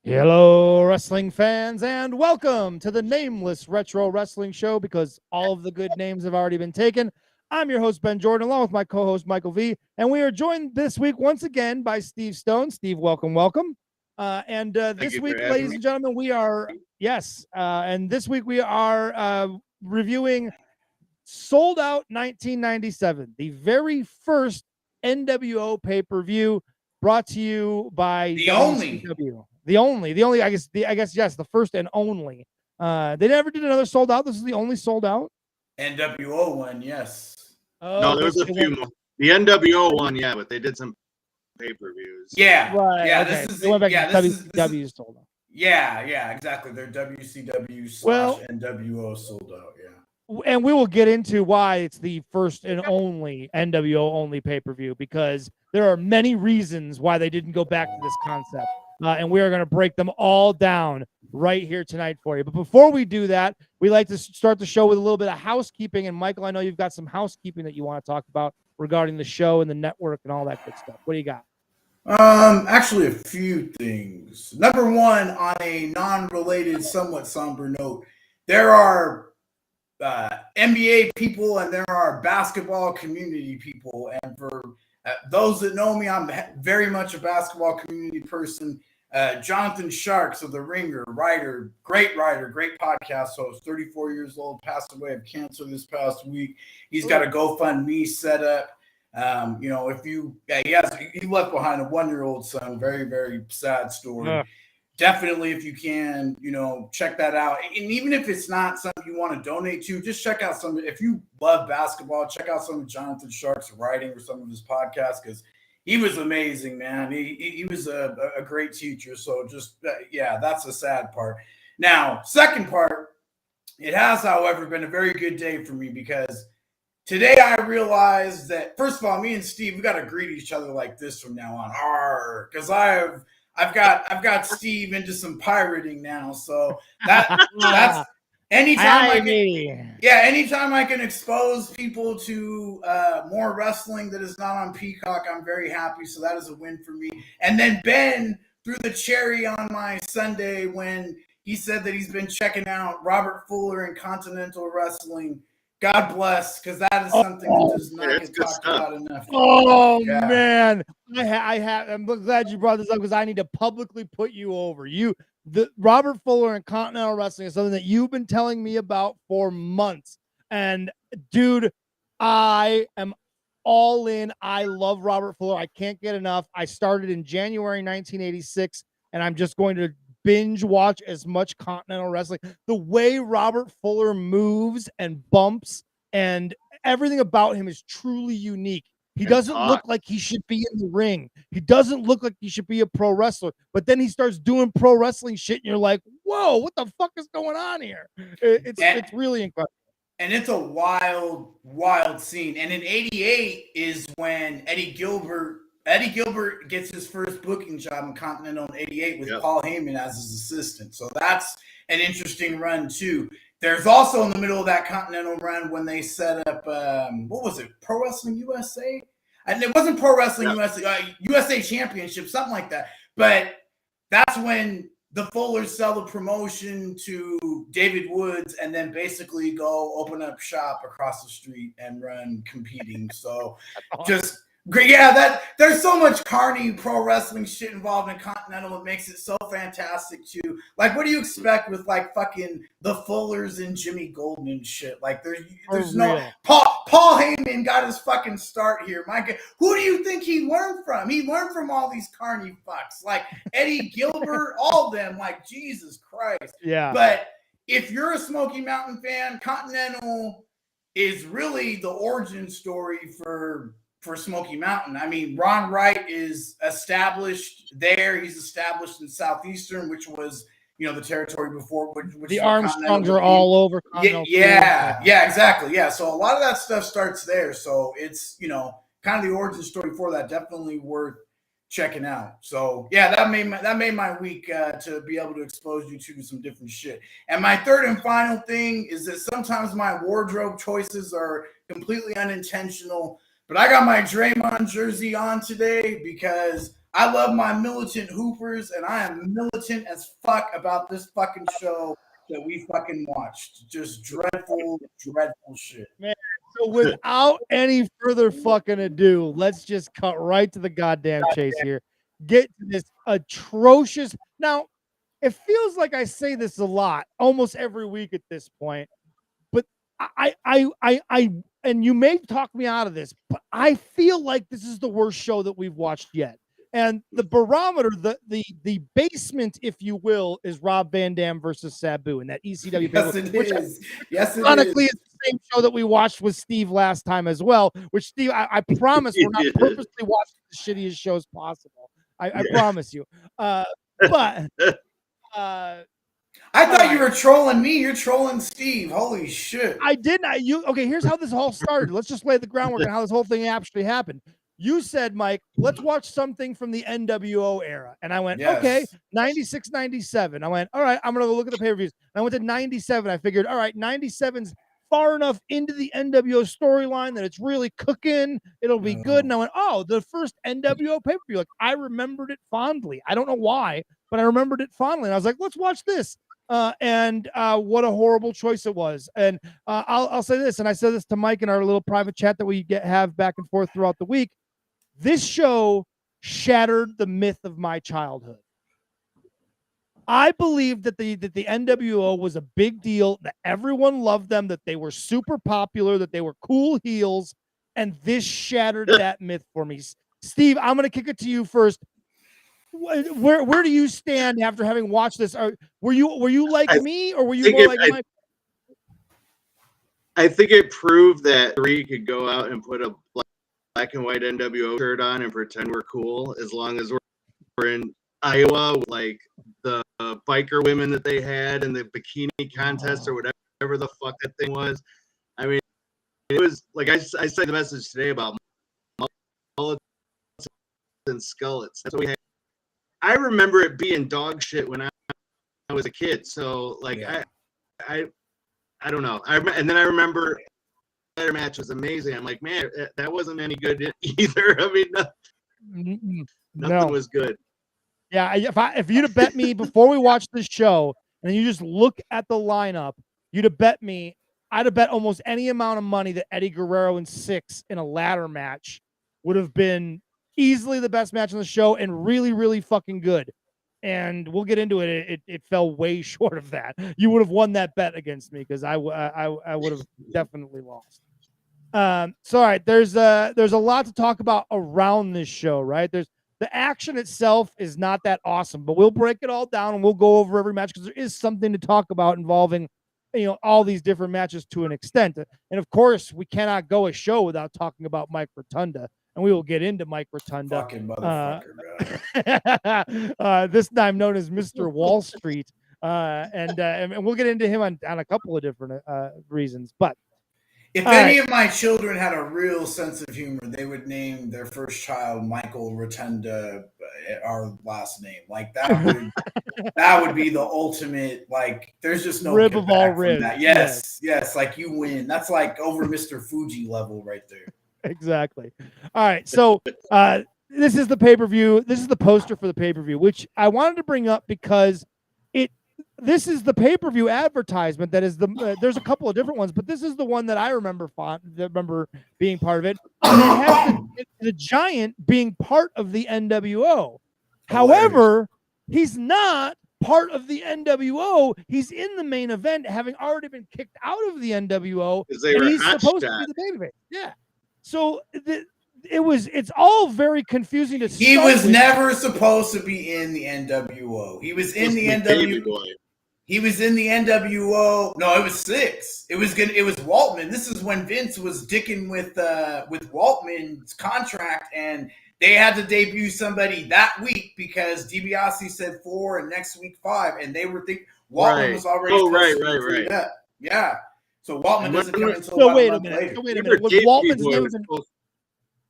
Hello, wrestling fans, and welcome to the Nameless Retro Wrestling Show because all of the good names have already been taken. I'm your host, Ben Jordan, along with my co host, Michael V. And we are joined this week once again by Steve Stone. Steve, welcome, welcome. This week, ladies and gentlemen, we are, and this week we are reviewing Sold Out 1997, the very first NWO pay per view brought to you by WCW. The only, I guess, yes, the first and only. They never did another Sold Out. This is the only Sold Out. NWO one, yes. Oh, no, there was a few more. The NWO one, yeah, but they did some pay-per-views. Yeah, right. Yeah, okay. This is they went back to WCW Sold Out. Yeah, exactly. They're WCW / NWO Sold Out. Yeah. And we will get into why it's the first and only NWO only pay-per-view, because there are many reasons why they didn't go back to this concept. And we are going to break them all down right here tonight for you. But before we do that, we like to start the show with a little bit of housekeeping. And Michael, I know you've got some housekeeping that you want to talk about regarding the show and the network and all that good stuff. What do you got? Actually a few things. Number one, on a non-related, somewhat somber note, there are NBA people and there are basketball community people. And for those that know me, I'm very much a basketball community person. Jonathan Sharks of The Ringer, great podcast host, 34 years old, passed away of cancer this past week. He's got a GoFundMe set up. He left behind a 1-year-old son. Very, very sad story. Definitely, if you can, check that out. And even if it's not something you want to donate to, just check out if you love basketball, check out some of Jonathan Shark's writing or some of his podcasts, because he was amazing, man. He was a great teacher. So that's the sad part. Now, second part, it has, however, been a very good day for me, because today I realized that, first of all, me and Steve, we got to greet each other like this from now on. Because I've got Steve into some pirating now, so that's anytime I can expose people to more wrestling that is not on Peacock, I'm very happy. So that is a win for me. And then Ben threw the cherry on my Sunday when he said that he's been checking out Robert Fuller and Continental Wrestling. God bless, because that is something that does not get talked about enough. Man, I'm glad you brought this up, because I need to publicly put you over. The Robert Fuller and Continental Wrestling is something that you've been telling me about for months, and dude, I am all in. I love Robert Fuller. I can't get enough. I started in January 1986, and I'm just going to binge watch as much Continental Wrestling. The way Robert Fuller moves and bumps and everything about him is truly unique. He doesn't look like he should be in the ring. He doesn't look like he should be a pro wrestler. But then he starts doing pro wrestling shit, and you're like, whoa, what the fuck is going on here? It's really incredible. And it's a wild, wild scene. And in '88 is when Eddie Gilbert gets his first booking job in Continental in '88 with Paul Heyman as his assistant. So that's an interesting run too. There's also in the middle of that Continental run when they set up, what was it, Pro Wrestling USA? And it wasn't Pro Wrestling USA, USA Championship, something like that. But that's when the Fullers sell the promotion to David Woods and then basically go open up shop across the street and run competing. So just great. Yeah, there's so much carny pro wrestling shit involved in Continental. It makes it so fantastic too. Like, what do you expect with like fucking the Fullers and Jimmy Golden and shit? Like, there's no Paul Heyman got his fucking start here. My God, who do you think he learned from? He learned from all these carny fucks, like Eddie Gilbert, all of them. Like, Jesus Christ. Yeah. But if you're a Smoky Mountain fan, Continental is really the origin story for Smoky Mountain. I mean, Ron Wright is established there. He's established in Southeastern, which was, the territory before. Which the Armstrongs are all over. Yeah, exactly. Yeah, so a lot of that stuff starts there. So it's, kind of the origin story for that. Definitely worth checking out. So yeah, that made my week to be able to expose you to some different shit. And my third and final thing is that sometimes my wardrobe choices are completely unintentional. But I got my Draymond jersey on today because I love my militant hoopers, and I am militant as fuck about this fucking show that we fucking watched. Just dreadful, dreadful shit. Man, so without any further fucking ado, let's just cut right to the goddamn chase here. Get to this atrocious. Now, it feels like I say this a lot, almost every week at this point, but I and you may talk me out of this, but I feel like this is the worst show that we've watched yet. And the barometer, the basement, if you will, is Rob Van Dam versus Sabu and that ECW. Yes, it is. Yes, it ironically, is. it's the same show that we watched with Steve last time as well. Which Steve, I promise, we're not purposely watching the shittiest shows possible. I promise you. But I thought you were trolling me. You're trolling Steve. Holy shit. I didn't. Okay, here's how this all started. Let's just lay the groundwork on how this whole thing actually happened. You said, Mike, let's watch something from the NWO era. And I went, okay, 96, 97. I went, all right, I'm going to go look at the pay-per-views. And I went to 97. I figured, all right, 97's far enough into the NWO storyline that it's really cooking. It'll be good. And I went, oh, the first NWO pay-per-view. Like, I remembered it fondly. I don't know why, but I remembered it fondly. And I was like, let's watch this. And what a horrible choice it was. And I'll say this, and I said this to Mike in our little private chat that we have back and forth throughout the week. This show shattered the myth of my childhood. I believed that the NWO was a big deal, that everyone loved them, that they were super popular, that they were cool heels, and this shattered that myth for me. Steve, I'm going to kick it to you first. Where do you stand after having watched this? Were you like me, or were you more like Mike? I think it proved that three could go out and put a black and white NWO shirt on and pretend we're cool, as long as we're in Iowa, like the biker women that they had and the bikini contest or whatever the fuck that thing was. I mean, it was like I said the message today about mullets and skullets. That's what we had. I remember it being dog shit when I was a kid. So like I don't know. And then I remember their match was amazing. I'm like, man, that wasn't any good either. I mean, nothing was good. Yeah, if you'd have bet me before we watched this show, and you just look at the lineup, you'd have bet me. I'd have bet almost any amount of money that Eddie Guerrero and Syxx in a ladder match would have been easily the best match on the show and really, really fucking good. And we'll get into it. It fell way short of that. You would have won that bet against me because I would have definitely lost. So all right, there's a lot to talk about around this show, right? There's the action itself is not that awesome, but we'll break it all down and we'll go over every match because there is something to talk about involving, all these different matches to an extent. And of course, we cannot go a show without talking about Mike Rotunda, and we will get into Mike Rotunda. Fucking motherfucker, bro. This time known as Mr. Wall Street. And we'll get into him on a couple of different reasons. But if any of my children had a real sense of humor, they would name their first child Michael Rotunda, our last name. Like that would be the ultimate. Like, there's just no rib of all ribs. Yes, like you win. That's like over Mr. Fuji level right there. Exactly. All right, so this is the pay-per-view. This is the poster for the pay-per-view, which I wanted to bring up because this is the pay-per-view advertisement that is there's a couple of different ones, but this is the one that I remember being part of it. And it has the Giant being part of the NWO. However, he's not part of the NWO. He's in the main event, having already been kicked out of the NWO, and he's supposed to be the babyface. Yeah. So it's all very confusing to He was never supposed to be in the NWO. He was in the NWO. He was in the NWO. No, it was Syxx. It was Waltman. This is when Vince was dicking with Waltman's contract, and they had to debut somebody that week because DiBiase said 4 and next week 5, and they were thinking Waltman was already. Oh, right. Yeah. So Waltman doesn't come until so wait a minute. Was Waltman's name been...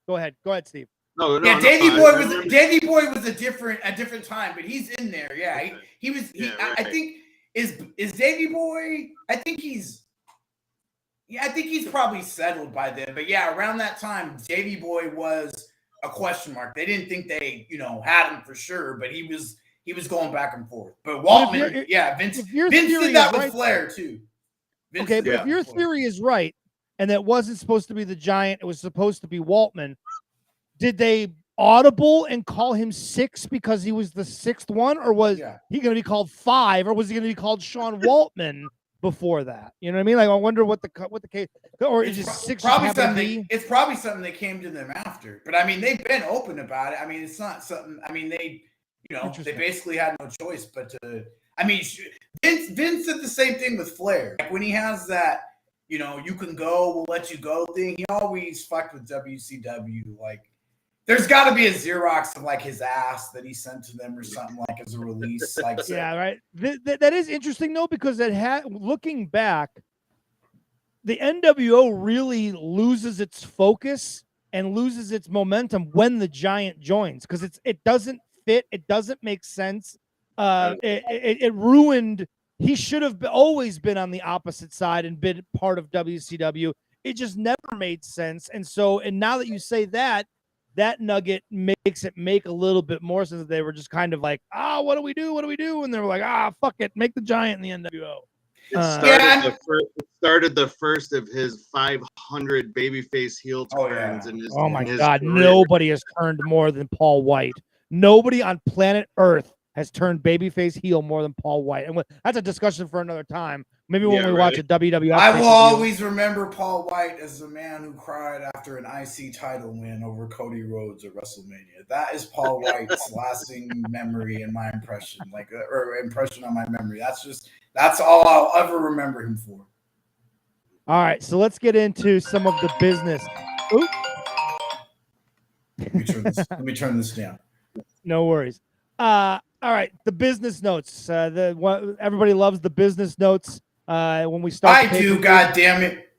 Go ahead, Steve. No, yeah, Davey Boy was a different time, but he's in there. Yeah, he was. I think is Davey Boy. I think he's probably settled by then. But yeah, around that time, Davey Boy was a question mark. They didn't think they, had him for sure, but he was going back and forth. But Waltman, Vince did that with Flair too. But if your theory is right, and that wasn't supposed to be the Giant, it was supposed to be Waltman, did they audible and call him 6 because he was the 6th one, or was he going to be called 5, or was he going to be called Sean Waltman before that? You know what I mean? Like, I wonder what the case, or is it 6? It's probably something that came to them after. But I mean, they've been open about it. I mean, it's not something. I mean, they basically had no choice but to. I mean, Vince did the same thing with Flair. Like when he has that, you can go, we'll let you go thing. He always fucked with WCW. Like, there's got to be a Xerox of like his ass that he sent to them or something like as a release. Like, yeah, right. That is interesting though, because looking back, the NWO really loses its focus and loses its momentum when the Giant joins, because it doesn't fit, it doesn't make sense. It ruined. He should have always been on the opposite side and been part of WCW. It just never made sense. And now that you say that nugget makes it make a little bit more sense. That they were just kind of like, what do we do? What do we do? And they were like, fuck it, make the Giant in the NWO. It started the first of his 500 babyface heel turns. Oh my God, nobody has turned more than Paul White. Nobody on planet Earth has turned babyface heel more than Paul White. And that's a discussion for another time. Maybe when we watch a WWF. I will always remember Paul White as the man who cried after an IC title win over Cody Rhodes at WrestleMania. That is Paul White's lasting memory in my impression, or impression on my memory. That's all I'll ever remember him for. All right, so let's get into some of the business. Oop. Let me turn this down. No worries. All right, the business notes. Everybody loves the business notes. When we start, I do. God damn it!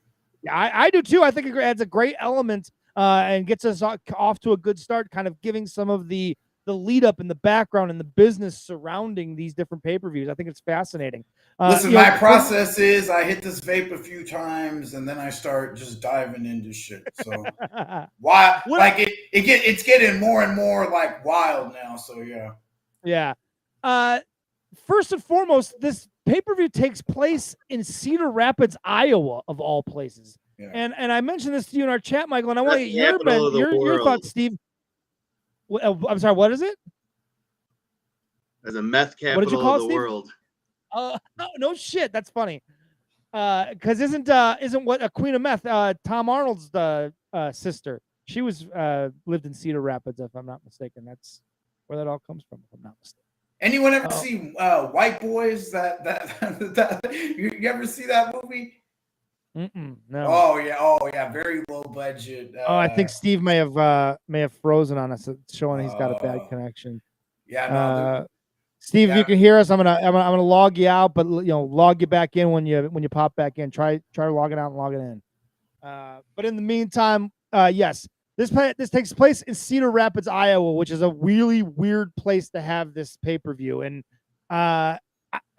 Yeah, I do too. I think it adds a great element and gets us off to a good start. Kind of giving some of the lead up and the background and the business surrounding these different pay-per-views. I think it's fascinating. Listen, my process is I hit this vape a few times and then I start just diving into shit. So why? It's getting more and more like wild now. So yeah. Yeah. First and foremost, this pay-per-view takes place in Cedar Rapids, Iowa, of all places. Yeah. And I mentioned this to you in our chat, Michael, and I want to get your thoughts, Steve. I'm sorry, what is it? As a meth capital of the world. No shit. That's funny. Because isn't what a Queen of Meth, Tom Arnold's sister. She was lived in Cedar Rapids, if I'm not mistaken. That's where that all comes from, if I'm not mistaken. Anyone ever see White Boys? That you ever see that movie? No. Oh yeah, very low budget. I think Steve may have frozen on us, showing he's got a bad connection. Yeah, no. Steve, if you can hear us, I'm gonna log you out, but log you back in when you pop back in. Try logging out and logging in. But in the meantime, yes, this takes place in Cedar Rapids, Iowa, which is a really weird place to have this pay-per-view. And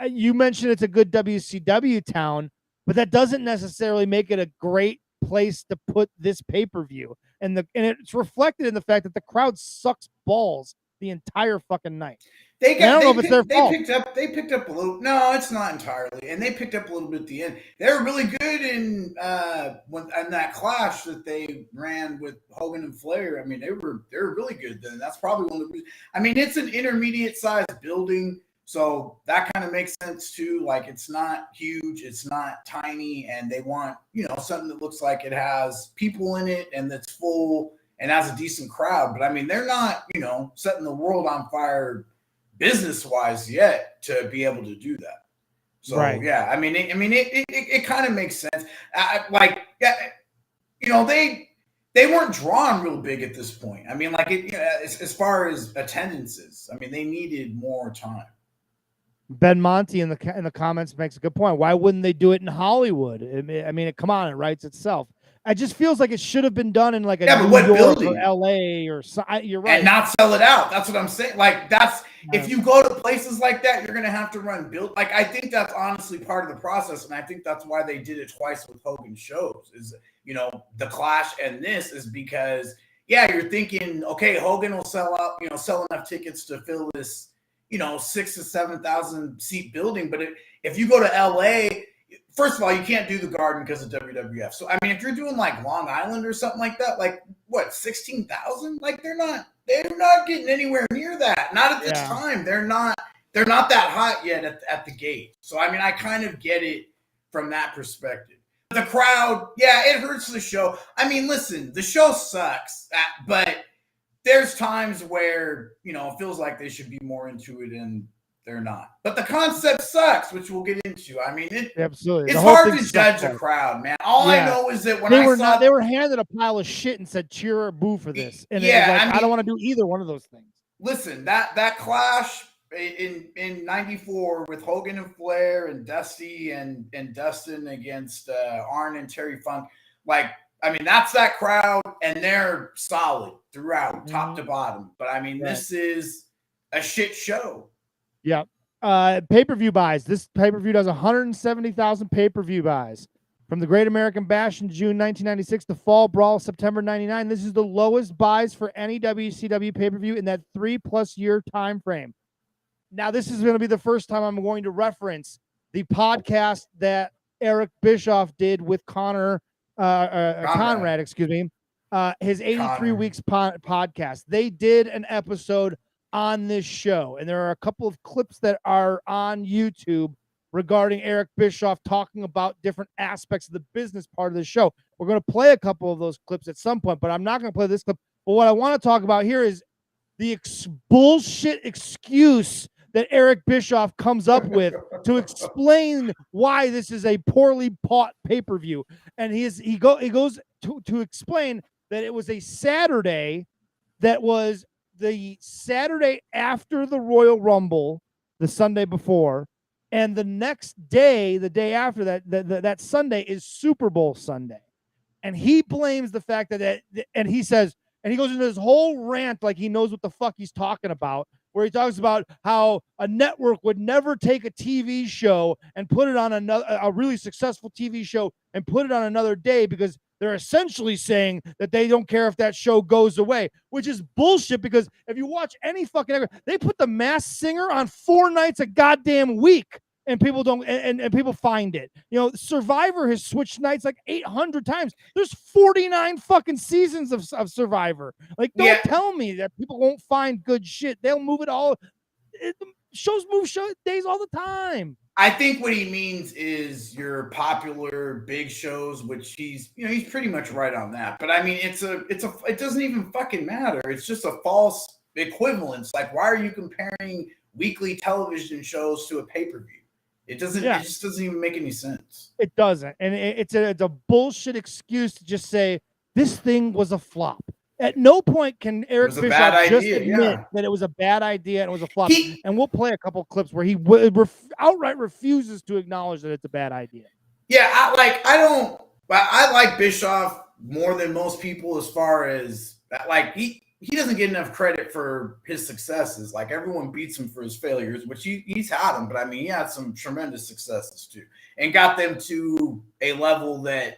you mentioned it's a good WCW town, but that doesn't necessarily make it a great place to put this pay-per-view. And it's reflected in the fact that the crowd sucks balls the entire fucking night. They picked up a little. No, it's not entirely. And they picked up a little bit at the end. They were really good in that clash that they ran with Hogan and Flair. I mean, they were really good then. That's probably one of the reasons. I mean, it's an intermediate sized building, so that kind of makes sense too. Like, it's not huge, it's not tiny, and they want something that looks like it has people in it and that's full and has a decent crowd. But I mean, they're not setting the world on fire business-wise yet to be able to do that. So yeah, I mean, it kind of makes sense. They weren't drawn real big at this point. I mean, as far as attendances, I mean, they needed more time. Ben Monty in the comments makes a good point. Why wouldn't they do it in Hollywood? I mean, come on, it writes itself. It just feels like it should have been done in like a New York building? Or LA or so. You're right, and not sell it out. That's what I'm saying. Like, if you go to places like that, you're gonna have to run build. Like, I think that's honestly part of the process, and I think that's why they did it twice with Hogan shows. Is the Clash and this is because yeah, you're thinking, okay, Hogan will sell enough tickets to fill this, 6,000 to 7,000 seat building. But if you go to LA, first of all, you can't do the Garden because of WWF. So I mean, if you're doing like Long Island or something like that, like what, 16,000? Like they're not getting anywhere near that. Not at this time. They're not that hot yet at the gate. So I mean, I kind of get it from that perspective. The crowd, yeah, it hurts the show. I mean, listen, the show sucks, but there's times where, it feels like they should be more into it and they're not. But the concept sucks, which we'll get into. I mean, absolutely. It's hard to judge a crowd, man. All I know is that when they were handed a pile of shit and said cheer or boo for this. And it was like, I don't want to do either one of those things. Listen, that clash in 94 with Hogan and Flair and Dusty and Dustin against Arn and Terry Funk, like, I mean, that's that crowd, and they're solid throughout, top to bottom. But I mean, this is a shit show. Yeah. Pay-per-view buys. This pay-per-view does 170,000 pay-per-view buys. From the Great American Bash in June 1996 to Fall Brawl September 99. This is the lowest buys for any WCW pay-per-view in that 3+ year time frame. Now, this is going to be the first time I'm going to reference the podcast that Eric Bischoff did with Conrad, excuse me, his 83 Weeks podcast. They did an episode on this show, and there are a couple of clips that are on YouTube regarding Eric Bischoff talking about different aspects of the business part of the show. We're going to play a couple of those clips at some point, but I'm not going to play this clip. But what I want to talk about here is the bullshit excuse that Eric Bischoff comes up with to explain why this is a poorly bought pay-per-view. And he goes to explain that it was a Saturday that was the Saturday after the Royal Rumble, the Sunday before, and the next day, the day after that Sunday is Super Bowl Sunday. And he blames the fact and he says, and he goes into this whole rant like he knows what the fuck he's talking about, where he talks about how a network would never take a TV show and put it on a really successful TV show and put it on another day because they're essentially saying that they don't care if that show goes away, which is bullshit because if you watch any fucking, they put The Masked Singer on 4 nights a goddamn week. And people don't, and people find it. Survivor has switched nights like 800 times. There's 49 fucking seasons of Survivor. Like, don't tell me that people won't find good shit. They'll move it all. Shows move days all the time. I think what he means is your popular big shows, which he's pretty much right on that. But I mean, it doesn't even fucking matter. It's just a false equivalence. Like, why are you comparing weekly television shows to a pay-per-view? It doesn't. It just doesn't even make any sense. It doesn't, and it's a bullshit excuse to just say this thing was a flop. At no point can Eric Bischoff just admit that it was a bad idea and it was a flop. And we'll play a couple clips where he outright refuses to acknowledge that it's a bad idea. Yeah, I like Bischoff more than most people as far as like he doesn't get enough credit for his successes. Like, everyone beats him for his failures, which he's had them. But I mean, he had some tremendous successes too, and got them to a level that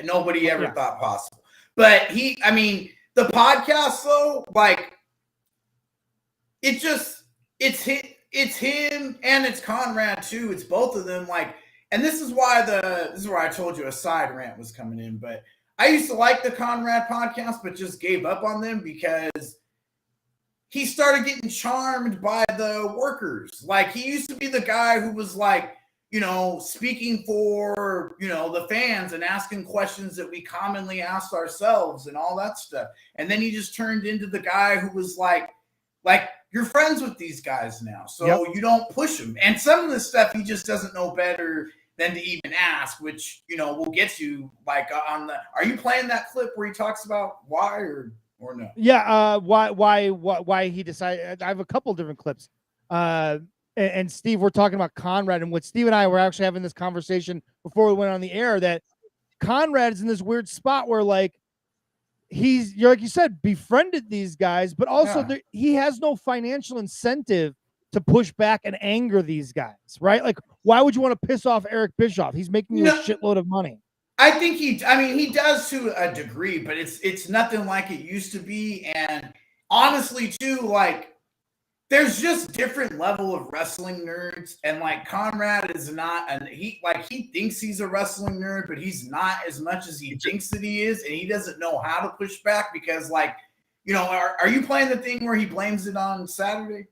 nobody ever thought possible. But the podcast though, like, it's him and it's Conrad too. It's both of them. Like, and this is why I told you a side rant was coming in, but I used to like the Conrad podcast, but just gave up on them because he started getting charmed by the workers. Like, he used to be the guy who was like, speaking for, the fans and asking questions that we commonly asked ourselves and all that stuff. And then he just turned into the guy who was like you're friends with these guys now, so you don't push them. And some of the stuff he just doesn't know better than to even ask, which, we'll get to, like, are you playing that clip where he talks about why or no? Yeah. Why he decided. I have a couple different clips. And Steve, we're talking about Conrad, and what Steve and I were actually having this conversation before we went on the air, that Conrad's in this weird spot where, like, you're like you said, befriended these guys, but also he has no financial incentive to push back and anger these guys, right? Like, why would you want to piss off Eric Bischoff? He's making you a shitload of money. I think he does to a degree, but it's nothing like it used to be. And honestly, too, like there's just different level of wrestling nerds, and like Conrad is not, and he thinks he's a wrestling nerd, but he's not as much as he thinks that he is, and he doesn't know how to push back because, like, you know, are you playing the thing where he blames it on Saturday?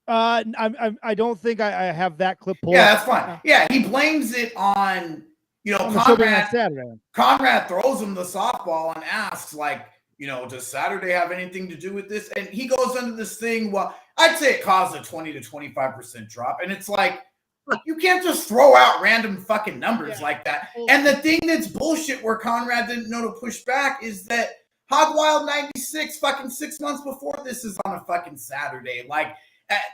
I don't think I have that clip pulled. Yeah, that's fine. Yeah, he blames it on, you know, on the show being on Saturday. Conrad throws him the softball and asks, like, you know, does Saturday have anything to do with this? And he goes into this thing. Well, I'd say it caused a 20 to 25% drop. And it's like, you can't just throw out random fucking numbers like that. And the thing that's bullshit where Conrad didn't know to push back is that Hog Wild 96, fucking 6 months before this, is on a fucking Saturday. Like,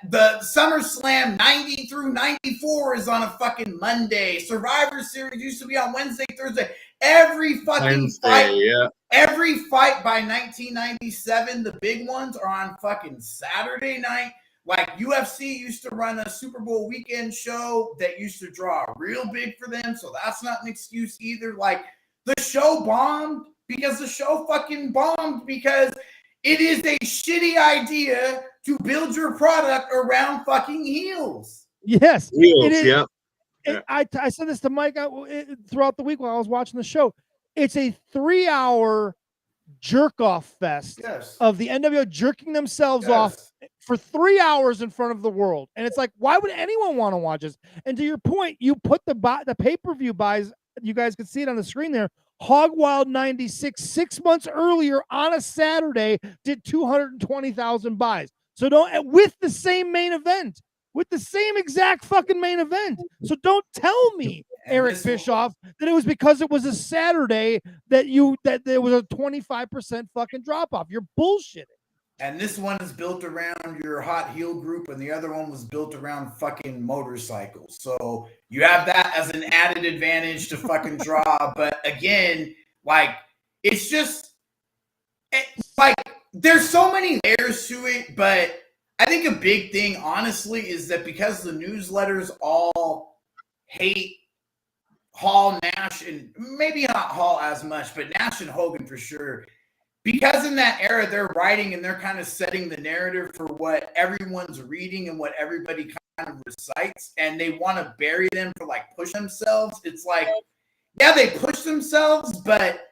the SummerSlam 90 through 94 is on a fucking Monday. Survivor Series used to be on Wednesday, Thursday. Every fucking fight, every fight by 1997, the big ones are on fucking Saturday night. Like UFC used to run a Super Bowl weekend show that used to draw real big for them, so that's not an excuse either. Like, the show bombed because the show fucking bombed because it is a shitty idea to build your product around fucking heels. Yes, heels, it is. Yeah. I said this to Mike throughout the week while I was watching the show. It's a 3-hour jerk-off fest of the NWO jerking themselves off for 3 hours in front of the world. And it's like, why would anyone want to watch this? And to your point, you put the pay-per-view buys, you guys can see it on the screen there. Hog Wild 96, 6 months earlier on a Saturday, did 220,000 buys. So with the same main event, with the same exact fucking main event. So don't tell me, Eric Bischoff, that it was because it was a Saturday that there was a 25% fucking drop off. You're bullshitting. And this one is built around your hot heel group, and the other one was built around fucking motorcycles. So you have that as an added advantage to fucking draw. But again, like, it's just like there's so many layers to it. But I think a big thing, honestly, is that because the newsletters all hate Hall, Nash, and maybe not Hall as much, but Nash and Hogan for sure. Because in that era, they're writing and they're kind of setting the narrative for what everyone's reading and what everybody kind of recites, and they want to bury them for like push themselves. It's like, yeah, they push themselves, but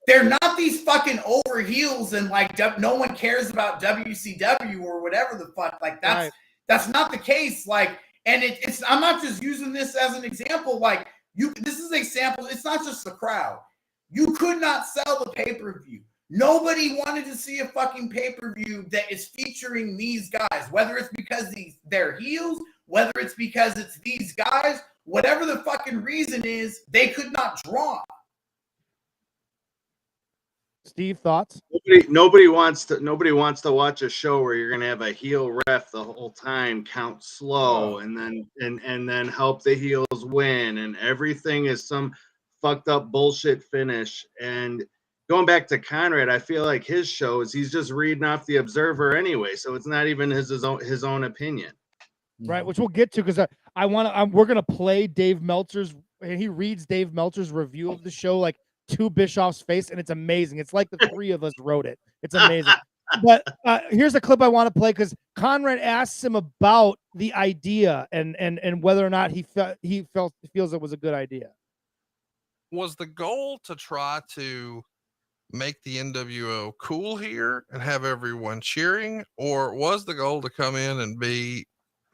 they're not these fucking over heels and like no one cares about WCW or whatever the fuck. Like that's not the case. Like, and it's I'm not just using this as an example. Like this is a sample. It's not just the crowd. You could not sell the pay-per-view. Nobody wanted to see a fucking pay-per-view that is featuring these guys, whether it's because they're heels, whether it's because it's these guys, whatever the fucking reason is, they could not draw. Steve, thoughts? Nobody wants to watch a show where you're gonna have a heel ref the whole time count slow and then help the heels win, and everything is some fucked up bullshit finish. And going back to Conrad, I feel like his shows, he's just reading off the Observer anyway, so it's not even his own opinion. Right, which we'll get to because we're gonna play Dave Meltzer's. He reads Dave Meltzer's review of the show like to Bischoff's face, and it's amazing. It's like the three of us wrote it. It's amazing. But here's a clip I want to play because Conrad asks him about the idea and whether or not he feels it was a good idea. Was the goal to try to make the NWO cool here and have everyone cheering, or was the goal to come in and be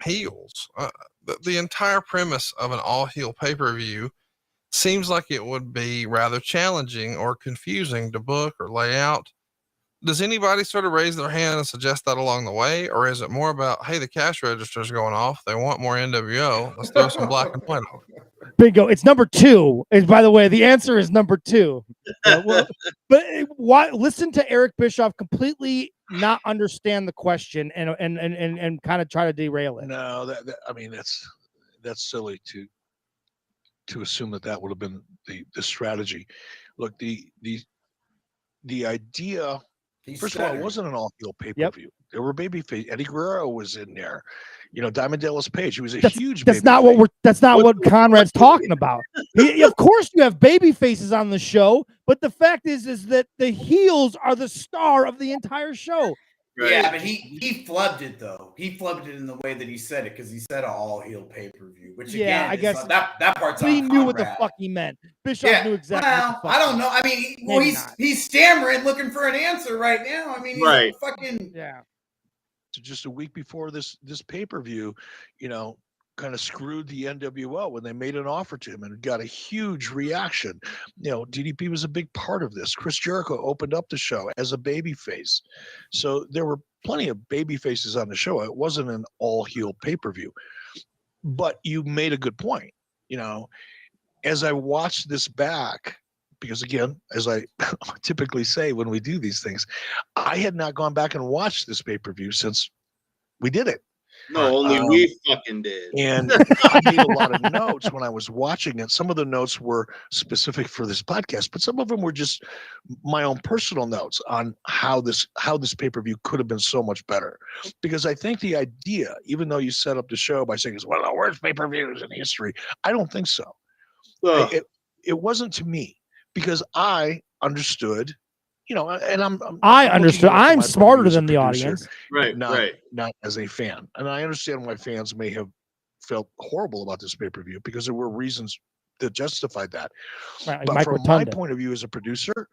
heels? The entire premise of an all-heel pay-per-view seems like it would be rather challenging or confusing to book or lay out. Does anybody sort of raise their hand and suggest that along the way, or is it more about, hey, the cash register's going off, they want more NWO, let's throw some black and white on it? Bingo. It's number 2. And by the way, the answer is number 2. But listen to Eric Bischoff completely not understand the question and kind of try to derail it. No, I mean that's silly to assume that would have been the strategy. Look, the idea. First of all, it wasn't an all-heel pay-per-view. There were babyface. Eddie Guerrero was in there. You know, Diamond Dallas Page. He was a huge. That's not what That's not what Conrad's talking about. Of course, you have baby faces on the show, but the fact is that the heels are the star of the entire show. Right. Yeah, but he flubbed it though. He flubbed it in the way that he said it because he said an all heel pay per view, which again, I guess that part's on he knew what the Conrad. fuck he meant. Bischoff knew exactly. Well, what the fuck I don't know. I mean, he's stammering, looking for an answer right now. I mean, he's fucking Just a week before this pay-per-view, you know, kind of screwed the NWO when they made an offer to him and got a huge reaction. You know, DDP was a big part of this. Chris Jericho opened up the show as a babyface. So there were plenty of baby faces on the show. It wasn't an all-heel pay-per-view. But you made a good point. You know, as I watched this back, because again, as I typically say when we do these things, I had not gone back and watched this pay-per-view since we did it. No, only we fucking did. And I made a lot of notes when I was watching it. Some of the notes were specific for this podcast, but some of them were just my own personal notes on how this pay-per-view could have been so much better. Because I think the idea, even though you set up the show by saying it's one of the worst pay-per-views in history, I don't think so. It wasn't to me. Because I understood, you know, and I understood. I'm smarter than the audience, right? Not as a fan, and I understand why fans may have felt horrible about this pay-per-view because there were reasons that justified that. Right, but from my point of view as a producer,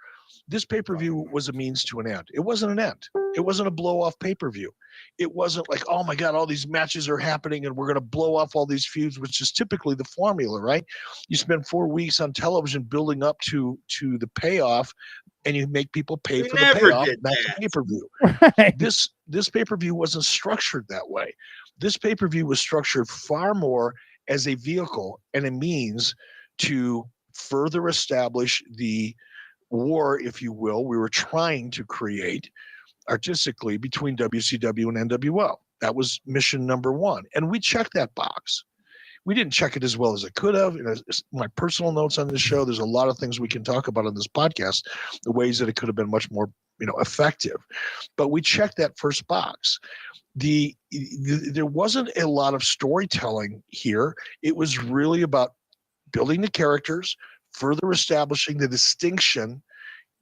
this pay-per-view was a means to an end. It wasn't an end. It wasn't a blow-off pay-per-view. It wasn't like, oh my God, all these matches are happening and we're going to blow off all these feuds, which is typically the formula, right? You spend 4 weeks on television building up to the payoff, and you make people pay for the payoff. That's a pay-per-view. Right. This pay-per-view wasn't structured that way. This pay-per-view was structured far more as a vehicle and a means to further establish the war, if you will, we were trying to create artistically between WCW and NWO. That was mission number one. And we checked that box. We didn't check it as well as it could have. My personal notes on this show, there's a lot of things we can talk about on this podcast, the ways that it could have been much more, you know, effective. But we checked that first box. There wasn't a lot of storytelling here. It was really about building the characters, further establishing the distinction.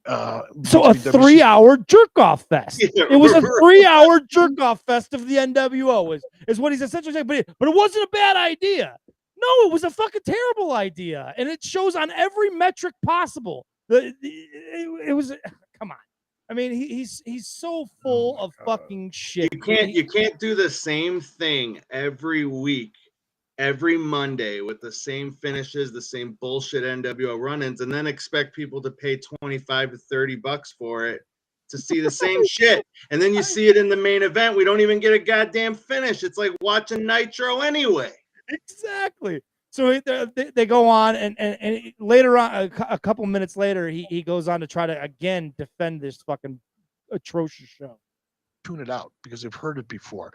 So a 3-hour jerk-off fest. It was a 3-hour jerk-off fest of the NWO is what he's essentially saying. But it wasn't a bad idea. No, it was a fucking terrible idea. And it shows on every metric possible. It was, come on. I mean, he's so full of fucking shit. You can't do the same thing every week, every Monday with the same finishes, the same bullshit NWO run-ins, and then expect people to pay $25 to $30 for it to see the same shit. And then you see it in the main event. We don't even get a goddamn finish. It's like watching Nitro anyway. Exactly. So they go on, and later on, a couple minutes later, he goes on to try to again defend this fucking atrocious show. Tune it out because they've heard it before.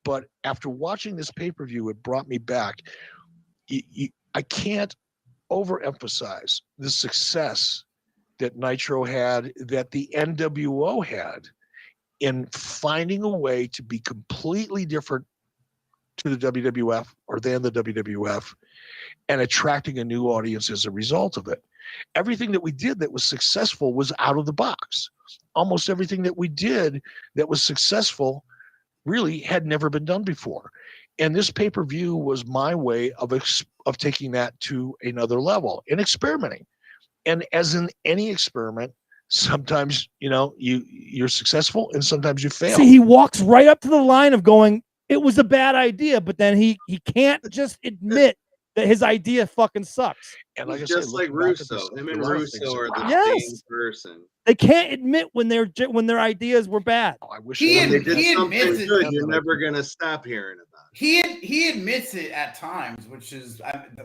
But after watching this pay-per-view, it brought me back. I can't overemphasize the success that Nitro had, that the NWO had in finding a way to be completely different to the WWF or than the WWF and attracting a new audience as a result of it. Everything that we did that was successful was out of the box. Almost everything that we did that was successful really had never been done before. And this pay-per-view was my way of taking that to another level and experimenting. And as in any experiment, sometimes, you know, you're successful and sometimes you fail. See, he walks right up to the line of going, it was a bad idea, but then he can't just admit that his idea fucking sucks. And like just like Russo, him and Russo are the same person. They can't admit when their ideas were bad. Oh, I wish he admits it. Good, you're never gonna stop hearing about it. He admits it at times, which is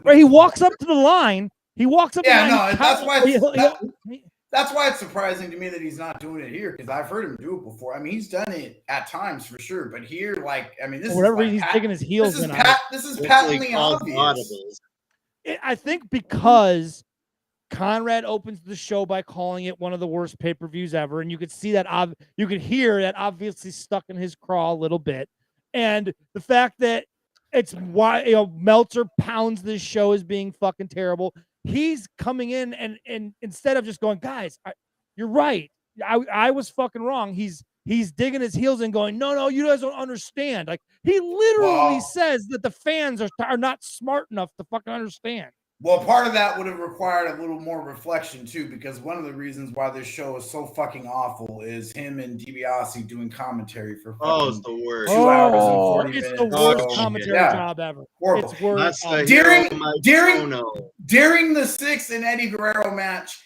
right. He walks up to the line. He walks up. Yeah, to the line, that's why it's surprising to me that he's not doing it here, because I've heard him do it before. I mean, he's done it at times for sure, but here, like, I mean, this whatever is like he's digging his heels in. This is patently obvious. I think because Conrad opens the show by calling it one of the worst pay-per-views ever, and you could see that you could hear that obviously stuck in his craw a little bit. And the fact that it's why Meltzer pounds this show as being fucking terrible. He's coming in and instead of just going, guys, you're right. I was fucking wrong. He's digging his heels and going, no, you guys don't understand. Like he literally says that the fans are not smart enough to fucking understand. Well, part of that would have required a little more reflection too, because one of the reasons why this show is so fucking awful is him and DiBiase doing commentary for it's the worst. 2 hours and 40 minutes. It's the worst commentary job ever. Horrible. It's worse. During the Six and Eddie Guerrero match,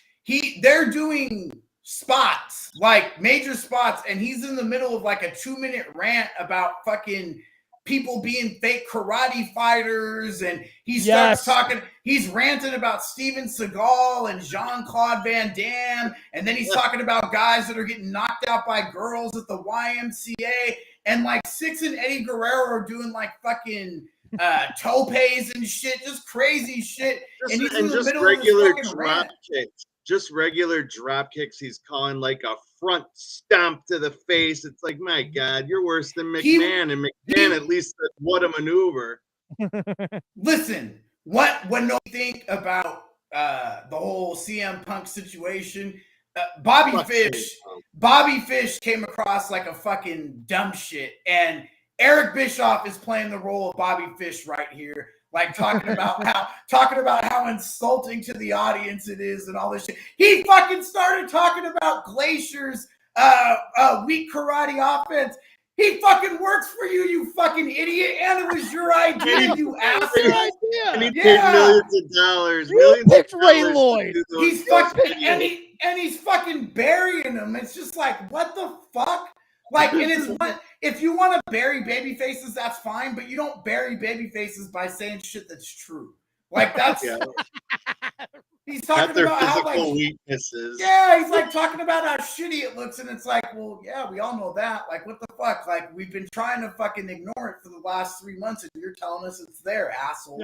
they're doing spots, like major spots, and he's in the middle of like a 2-minute rant about fucking people being fake karate fighters, and he starts talking, he's ranting about Steven Seagal and Jean-Claude Van Damme, and then he's talking about guys that are getting knocked out by girls at the YMCA, and like Six and Eddie Guerrero are doing like fucking topes and shit, just crazy shit, and he's in the middle regular of this fucking drop rant. kicks. Just regular drop kicks. He's calling like a front stomp to the face. It's like, my God, you're worse than McMahon. And McMahon at least said, what a maneuver. Listen, when you think about the whole CM Punk situation, Bobby Fish came across like a fucking dumb shit, and Eric Bischoff is playing the role of Bobby Fish right here. Like talking about how insulting to the audience it is and all this shit. He fucking started talking about Glacier's weak karate offense. He fucking works for you, you fucking idiot, and it was your idea, you asshole. And he paid millions of dollars. You picked Ray Lloyd. He's fucking and he's fucking burying him. It's just like, what the fuck? Like, and it's what if you want to bury baby faces, that's fine, but you don't bury baby faces by saying shit that's true. Like that's he's talking about how like weaknesses. Yeah, he's like talking about how shitty it looks, and it's like, well, yeah, we all know that. Like, what the fuck? Like, we've been trying to fucking ignore it for the last 3 months, and you're telling us it's there, asshole.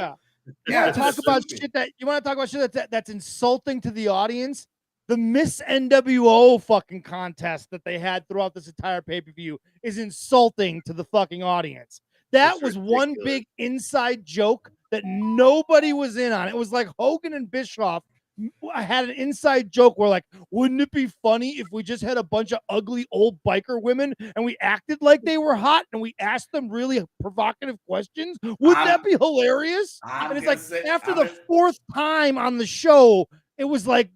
Yeah. Talk about shit that you want to talk about shit that's insulting to the audience. The Miss NWO fucking contest that they had throughout this entire pay-per-view is insulting to the fucking audience. That was one big inside joke that nobody was in on. It was like Hogan and Bischoff had an inside joke where like, wouldn't it be funny if we just had a bunch of ugly old biker women and we acted like they were hot and we asked them really provocative questions? Wouldn't that be hilarious? And it's like after the fourth time on the show, it was like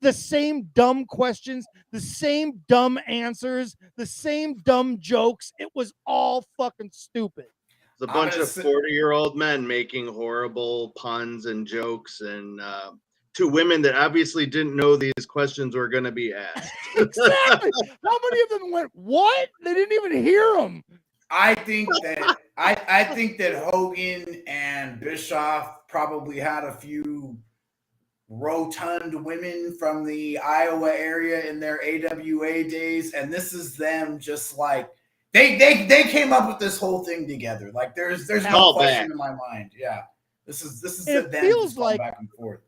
the same dumb questions, the same dumb answers, the same dumb jokes. It was all fucking stupid. It's a bunch of 40-year-old men making horrible puns and jokes and to women that obviously didn't know these questions were going to be asked. Exactly. How many of them went, what? They didn't even hear them. I think that I think that Hogan and Bischoff probably had a few rotund women from the Iowa area in their AWA days, and this is them just like they came up with this whole thing together. Like there's no question in my mind. Yeah, this is it them feels just like back and forth.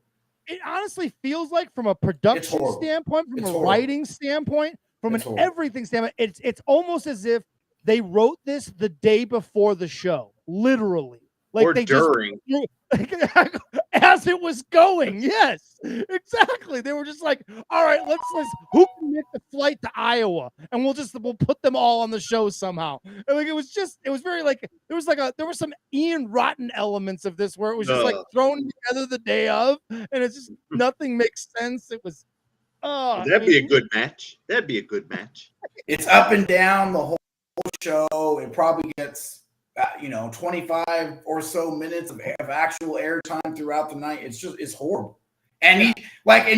It honestly feels like from a production standpoint, from a writing standpoint, from an everything standpoint, it's almost as if they wrote this the day before the show, literally. Like or they during. As it was going. Yes, exactly. They were just like, all right, let's who can make the flight to Iowa? And we'll put them all on the show somehow. And like it was very like there were some Ian Rotten elements of this where it was just like thrown together the day of, and it's just nothing makes sense. It was that'd be a good match. That'd be a good match. It's up and down the whole show. It probably gets 25 or so minutes of actual airtime throughout the night. It's horrible. And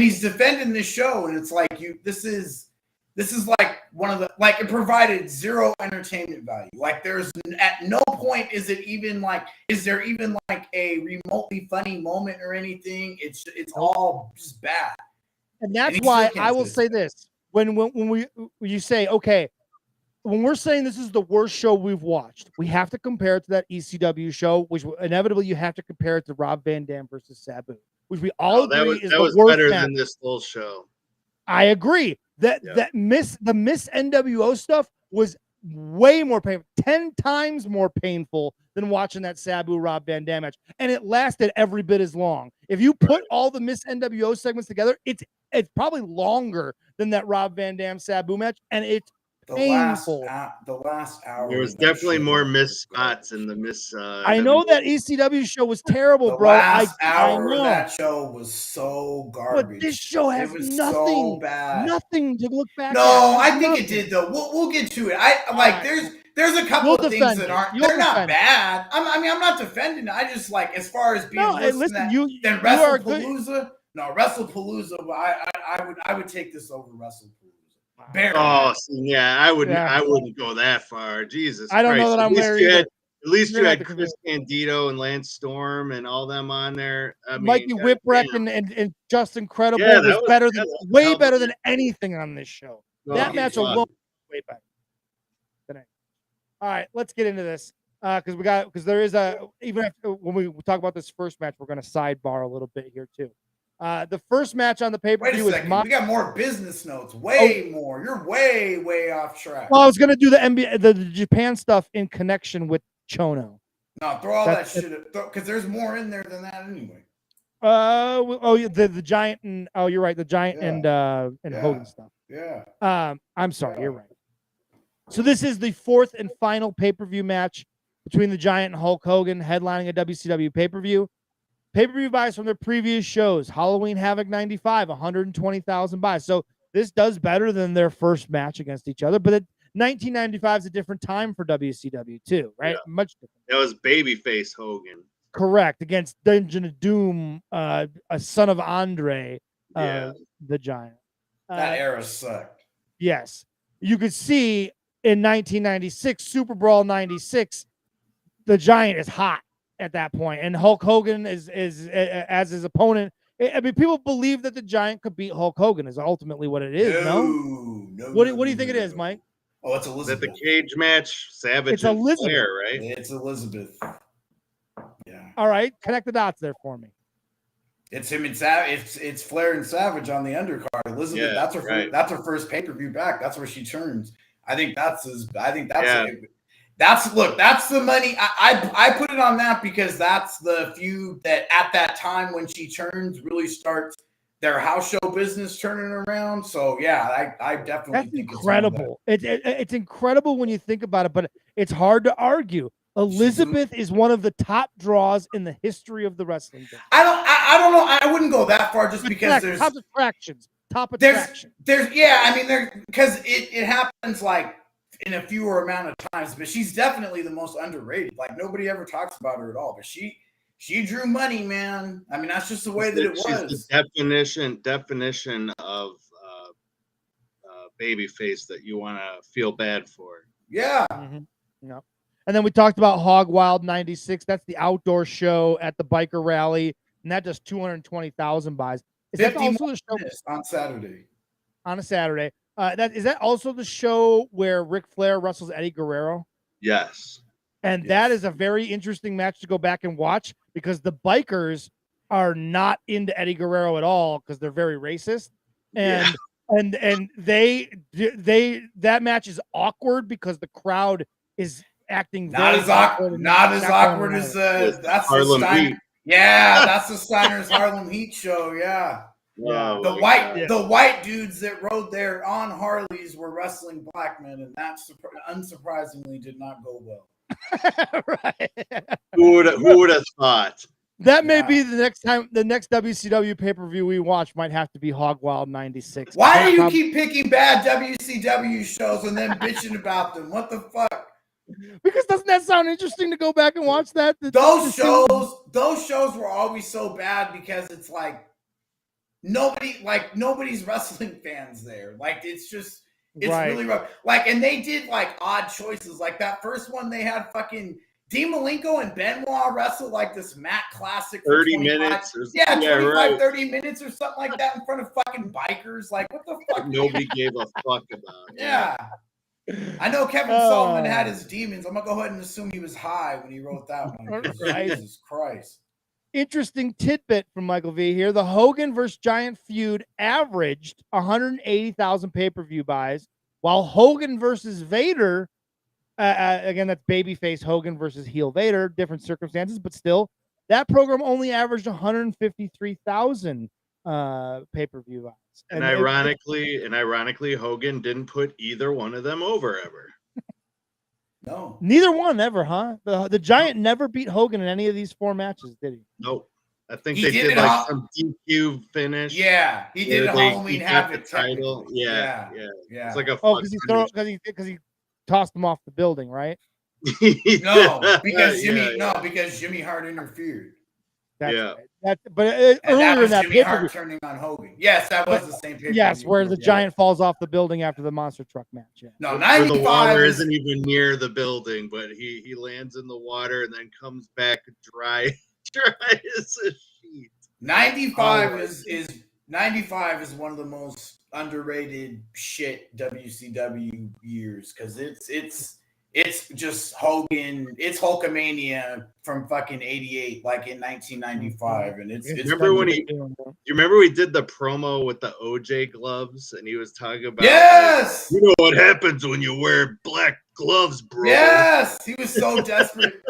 he's defending this show, and it's like this is like one of the it provided zero entertainment value. Like there's at no point is there even like a remotely funny moment or anything. It's all just bad. And that's why I will say this. When you say, okay, when we're saying this is the worst show we've watched, we have to compare it to that ECW show, which inevitably you have to compare it to Rob Van Dam versus Sabu, which we all that agree was is that the was worst better match. than this whole show. I agree that Yeah. the Miss NWO stuff was way more painful, 10 times more painful than watching that Sabu Rob Van Dam match, and it lasted every bit as long. If you put all the Miss NWO segments together, it's probably longer than that Rob Van Dam Sabu match, and it's painful. The last hour. There was of that definitely show more was miss spots garbage. in the Miss. I know that ECW show was terrible, The bro. last I hour know. of that show was so garbage. But this show has it was nothing, so bad. nothing to look back at. No, I There's think nothing. it did though. We'll get to it. There's a couple You'll of things defend that it. aren't You'll they're not defend it. bad. I'm not defending it. I just like as far as being No, worse listen, than that you than are good. WrestlePalooza. No, WrestlePalooza. I would take this over WrestlePalooza. Barely. Oh, yeah, I wouldn't. Yeah. I wouldn't go that far. Jesus, I don't know Christ. that I'm there either. At least You're you gonna had have to Chris Candido and Lance Storm and all them on there. I mean, Mikey God Whipwreck damn. and Justin Credible Yeah, was better than way hell better yeah. than anything on this show. Oh, That match fuck. alone was way better than anything. All right, let's get into this because there is even after, when we talk about this first match, we're going to sidebar a little bit here too. The first match on the pay-per-view Wait a second. We got more business notes. Way more. You're way off track. Well, I was going to do the NBA, the Japan stuff in connection with Chono. No, throw all that shit because there's more in there than that anyway. The Giant and you're right, the Giant and Hogan stuff. Yeah. I'm sorry, you're right. So this is the fourth and final pay-per-view match between the Giant and Hulk Hogan, headlining a WCW pay-per-view. Pay-per-view buys from their previous shows: Halloween Havoc 95, 120,000 buys. So this does better than their first match against each other, but 1995 is a different time for WCW too, right? Yeah. Much different. That was babyface Hogan. Correct, against Dungeon of Doom, a son of Andre, the Giant. That era sucked. Yes, you could see in 1996, Super Brawl 96, the Giant is hot at that point, and Hulk Hogan is as his opponent. I mean, people believe that the Giant could beat Hulk Hogan. Is ultimately what it is. No. What do you think it is, Mike? Oh, it's Is Elizabeth. that the cage match? Savage It's and Elizabeth. Flair, right? It's Elizabeth. Yeah. All right, connect the dots there for me. It's him and Savage. It's Flair and Savage on the undercard. Elizabeth. Yeah, that's her. right. That's her first pay-per-view back. That's where she turns. I think that's his. I think that's. Yeah. That's the money. I put it on that because that's the feud that at that time when she turns really starts their house show business turning around. So yeah, I definitely That's think incredible. It's incredible when you think about it, but it's hard to argue. Elizabeth is one of the top draws in the history of the wrestling business. I don't know. I wouldn't go that far just because there's top attractions. Because it happens like in a fewer amount of times, but she's definitely the most underrated. Like nobody ever talks about her at all, but she drew money, man. I mean, that's just the way that it was. She's the definition of babyface that you want to feel bad for. Yeah. Mm-hmm. Yep. And then we talked about Hog Wild 96. That's the outdoor show at the biker rally, and that does 220,000 buys. Is that also the show on Saturday? On a Saturday. Is that also the show where Ric Flair wrestles Eddie Guerrero? Yes. And that is a very interesting match to go back and watch because the bikers are not into Eddie Guerrero at all because they're very racist. And that match is awkward because the crowd is acting not as awkward as that's Harlem the Steiner. Heat. Yeah, that's the Steiner's Harlem Heat show. Yeah. Yeah. The white dudes that rode there on Harleys were wrestling black men, and that unsurprisingly did not go well. Right. Who would have thought? That may be the next WCW pay-per-view we watch might have to be Hog Wild 96. Why do you keep picking bad WCW shows and then bitching about them? What the fuck? Because doesn't that sound interesting to go back and watch that? Those shows were always so bad because it's like nobody's wrestling fans there. Like it's really rough. Like, and they did like odd choices. Like that first one, they had fucking Dean Malenko and Benoit wrestle like this Matt Classic for 30 minutes. 30 minutes or something like that in front of fucking bikers. Like, what the fuck? Nobody gave a fuck about it. Yeah. I know Kevin Sullivan had his demons. I'm going to go ahead and assume he was high when he wrote that one. Right. Jesus Christ. interesting tidbit from Michael V here. The Hogan versus Giant feud averaged 180,000 pay-per-view buys, while Hogan versus Vader, again, that's babyface Hogan versus heel Vader, different circumstances, but still, that program only averaged 153,000 pay-per-view buys. And ironically, Hogan didn't put either one of them over ever. No. Neither one ever, huh? The Giant never beat Hogan in any of these 4 matches, did he? Nope. I think He they did did it like all- some DQ finish. Yeah, he did a Halloween got Havoc the title. technically. Yeah. It's like a because he tossed him off the building, right? No, because Jimmy Hart interfered. That's Yeah. right. But And that earlier was in that Jimmy pay-per-view, Hart turning on Hogan. Yes, that was the same pay-per-view. yes, where the Yeah. Giant falls off the building after the monster truck match. Yeah. No, Where the 95 water is, isn't even near the building, but he lands in the water and then comes back dry as a sheet. 95 is one of the most underrated shit WCW years because it's just Hogan. It's Hulkamania from fucking 88, like in 1995, and it's Remember when you remember we did the promo with the OJ gloves and he was talking about yes, like, you know what happens when you wear black gloves, bro. Yes, he was so desperate.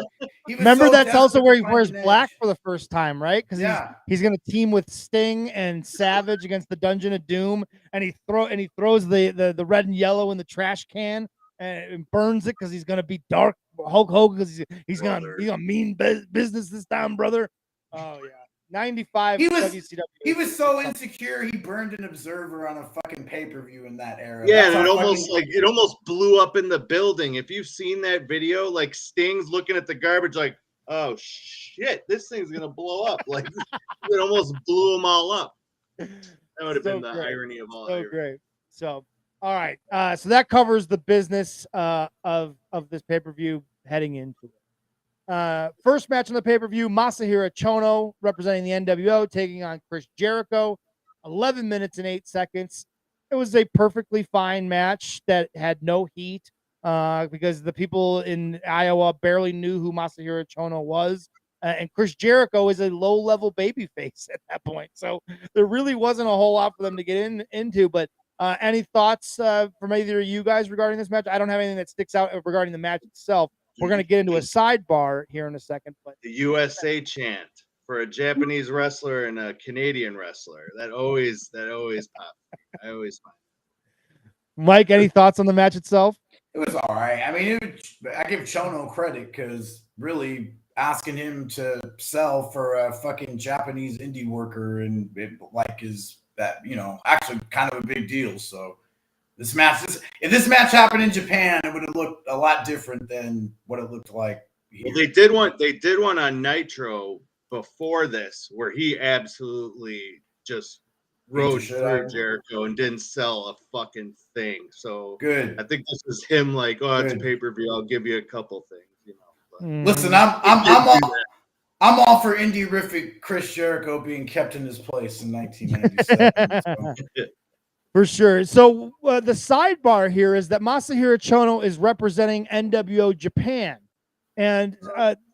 Remember, that's also where he wears black for the first time, right? Because he's going to team with Sting and Savage against the Dungeon of Doom, and he throws the red and yellow in the trash can and burns it because he's going to be dark Hulk Hogan because he's going to mean business this time, brother. Oh yeah. 95 WCW. He was so insecure he burned an Observer on a fucking pay-per-view in that era. Yeah, and it almost blew up in the building. If you've seen that video, like Sting's looking at the garbage like, oh shit, this thing's gonna blow up. Like it almost blew them all up. That would have been the irony of all. So great. So all right. So that covers the business of this pay-per-view heading into it. First match on the pay-per-view, Masahiro Chono representing the NWO taking on Chris Jericho. 11 minutes and 8 seconds. It was a perfectly fine match that had no heat because the people in Iowa barely knew who Masahiro Chono was. And Chris Jericho is a low-level babyface at that point. So there really wasn't a whole lot for them to get into. But any thoughts from either of you guys regarding this match? I don't have anything that sticks out regarding the match itself. We're going to get into a sidebar here in a second. But the USA chant for a Japanese wrestler and a Canadian wrestler. That always pops. I always find. Mike, any thoughts on the match itself? It was all right. I mean, I give Chono credit because really asking him to sell for a fucking Japanese indie worker and is that, actually kind of a big deal. So if this match happened in Japan, it would have looked a lot different than what it looked like here. Well, they did one on Nitro before this where he absolutely just rode through Jericho and didn't sell a fucking thing. So good. I think this is him like, oh, it's a pay-per-view. I'll give you a couple things, But listen, I'm all for indie-rific Chris Jericho being kept in his place in 1997. So. For sure. So the sidebar here is that Masahiro Chono is representing NWO Japan. And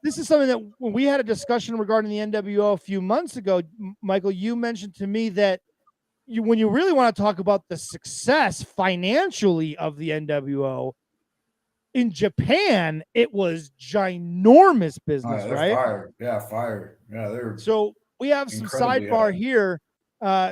this is something that when we had a discussion regarding the NWO a few months ago, Michael, you mentioned to me that when you really want to talk about the success financially of the NWO, in Japan, it was ginormous business, right? Fire. Yeah, so we have some sidebar here.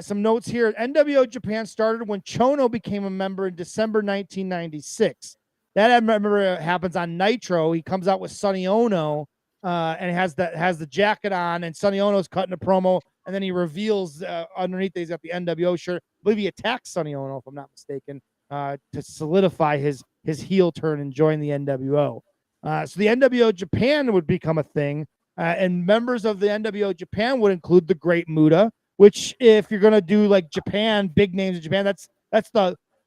Some notes here. NWO Japan started when Chono became a member in December 1996. That I remember happens on Nitro. He comes out with Sonny Ono and has the jacket on, and Sonny Ono's cutting a promo, and then he reveals underneath that he's got the NWO shirt. I believe he attacks Sonny Ono, if I'm not mistaken, to solidify his heel turn and join the NWO. So the NWO Japan would become a thing, and members of the NWO Japan would include the Great Muta, which if you're going to do like Japan, big names in Japan, that's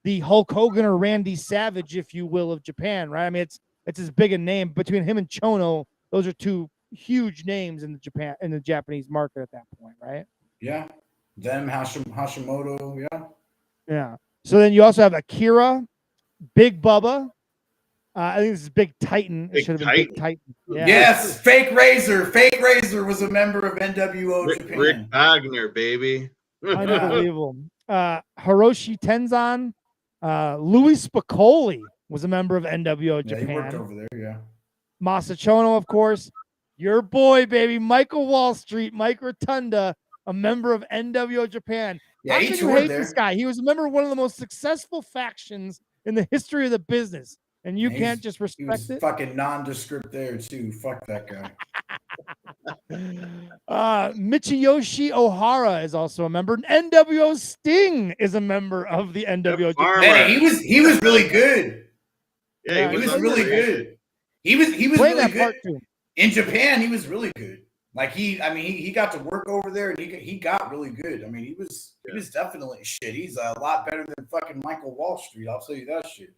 the Hulk Hogan or Randy Savage, if you will, of Japan, right? I mean, it's as big a name. Between him and Chono, those are two huge names in the Japanese market at that point, right? Yeah. Them, Hashimoto, yeah. Yeah. So then you also have Akira, Big Bubba, I think this is Big Titan. It Big should have been Big Titan. Yeah. Yes, Fake Razor. Fake Razor was a member of NWO Rick Japan. Wagner, baby. Unbelievable. Hiroshi Tenzan, Louis Spicoli was a member of NWO Yeah, he worked Japan. over there. Yeah. Masachono, of course, your boy, baby, Michael Wall Street, Mike Rotunda, a member of NWO Japan. Yeah, How he can you toured hate there. this guy? He was a member of one of the most successful factions in the history of the business, and you Yeah, can't just He respect was it. fucking nondescript there too. Fuck that guy. Michiyoshi Ohara is also a member. NWO Sting is a member of the NWO Farmer. Japan. Hey, he was really good. Yeah, He was on really the- good. He was Playing really that part good. too. In Japan, he was really good. Like he got to work over there and he got really good. I mean, he was definitely shit. He's a lot better than fucking Michael Wall Street. I'll tell you that shit.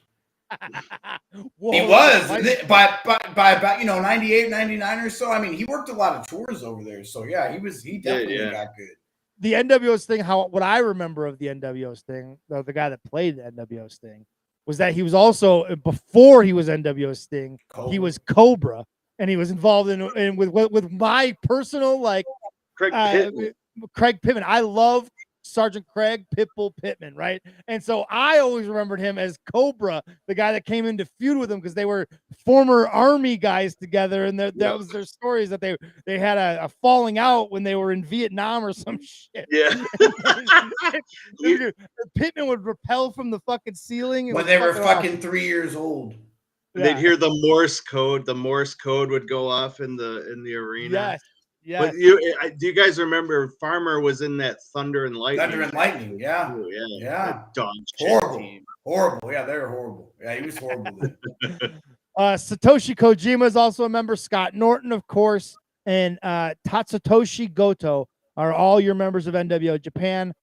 Whoa, He was Mike- by about 98, 99 or so. I mean, he worked a lot of tours over there. So yeah, he definitely got good. the NWO Sting, what I remember of the NWO Sting, the guy that played the NWO Sting, was that he was also, before he was NWO Sting, he was Cobra, and he was involved in with my personal Craig Pittman. Craig Pittman. I love Sergeant Craig Pitbull Pittman, right? And so I always remembered him as Cobra, the guy that came in to feud with him because they were former Army guys together, and that was their stories that they had a falling out when they were in Vietnam or some shit. Yeah. Pittman would rappel from the fucking ceiling when they were fucking 3 years old. They'd hear the Morse code. The Morse code would go off in the arena. Yes. Yeah. But do you guys remember Farmer was in that Thunder and Lightning? Thunder and Lightning, yeah. Oh, Yeah. Dog shit Horrible. team. Horrible. Yeah, they were horrible. Yeah, he was horrible then. Satoshi Kojima is also a member. Scott Norton, of course, and Tatsutoshi Goto are all your members of NWO Japan.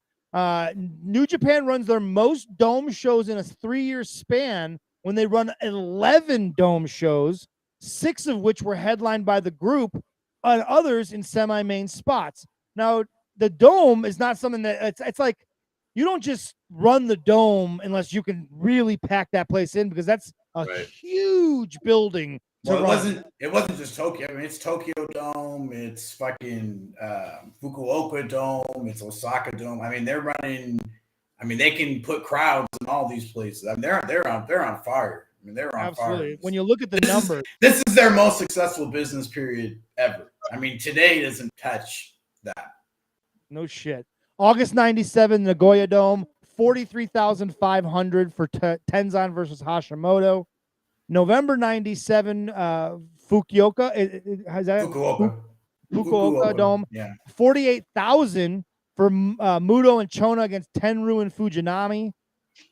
New Japan runs their most dome shows in a 3-year span when they run 11 dome shows, 6 of which were headlined by the group, and others in semi-main spots. Now, the dome is not something that it's like you don't just run the dome unless you can really pack that place in, because that's a huge building. Well, it wasn't just Tokyo. I mean, it's Tokyo Dome, it's fucking Fukuoka Dome, it's Osaka Dome. I mean, they're running. I mean, they can put crowds in all these places. I mean, they're on fire. I mean, they're on Absolutely. fire. When you look at the numbers, this is their most successful business period ever. I mean, today doesn't touch that. No shit. August 97, Nagoya Dome, 43,500 for Tenzan versus Hashimoto. November 97, Fukuoka. Has that Fukuoka Dome? Yeah. 48,000 for Muto and Chona against Tenryu and Fujinami.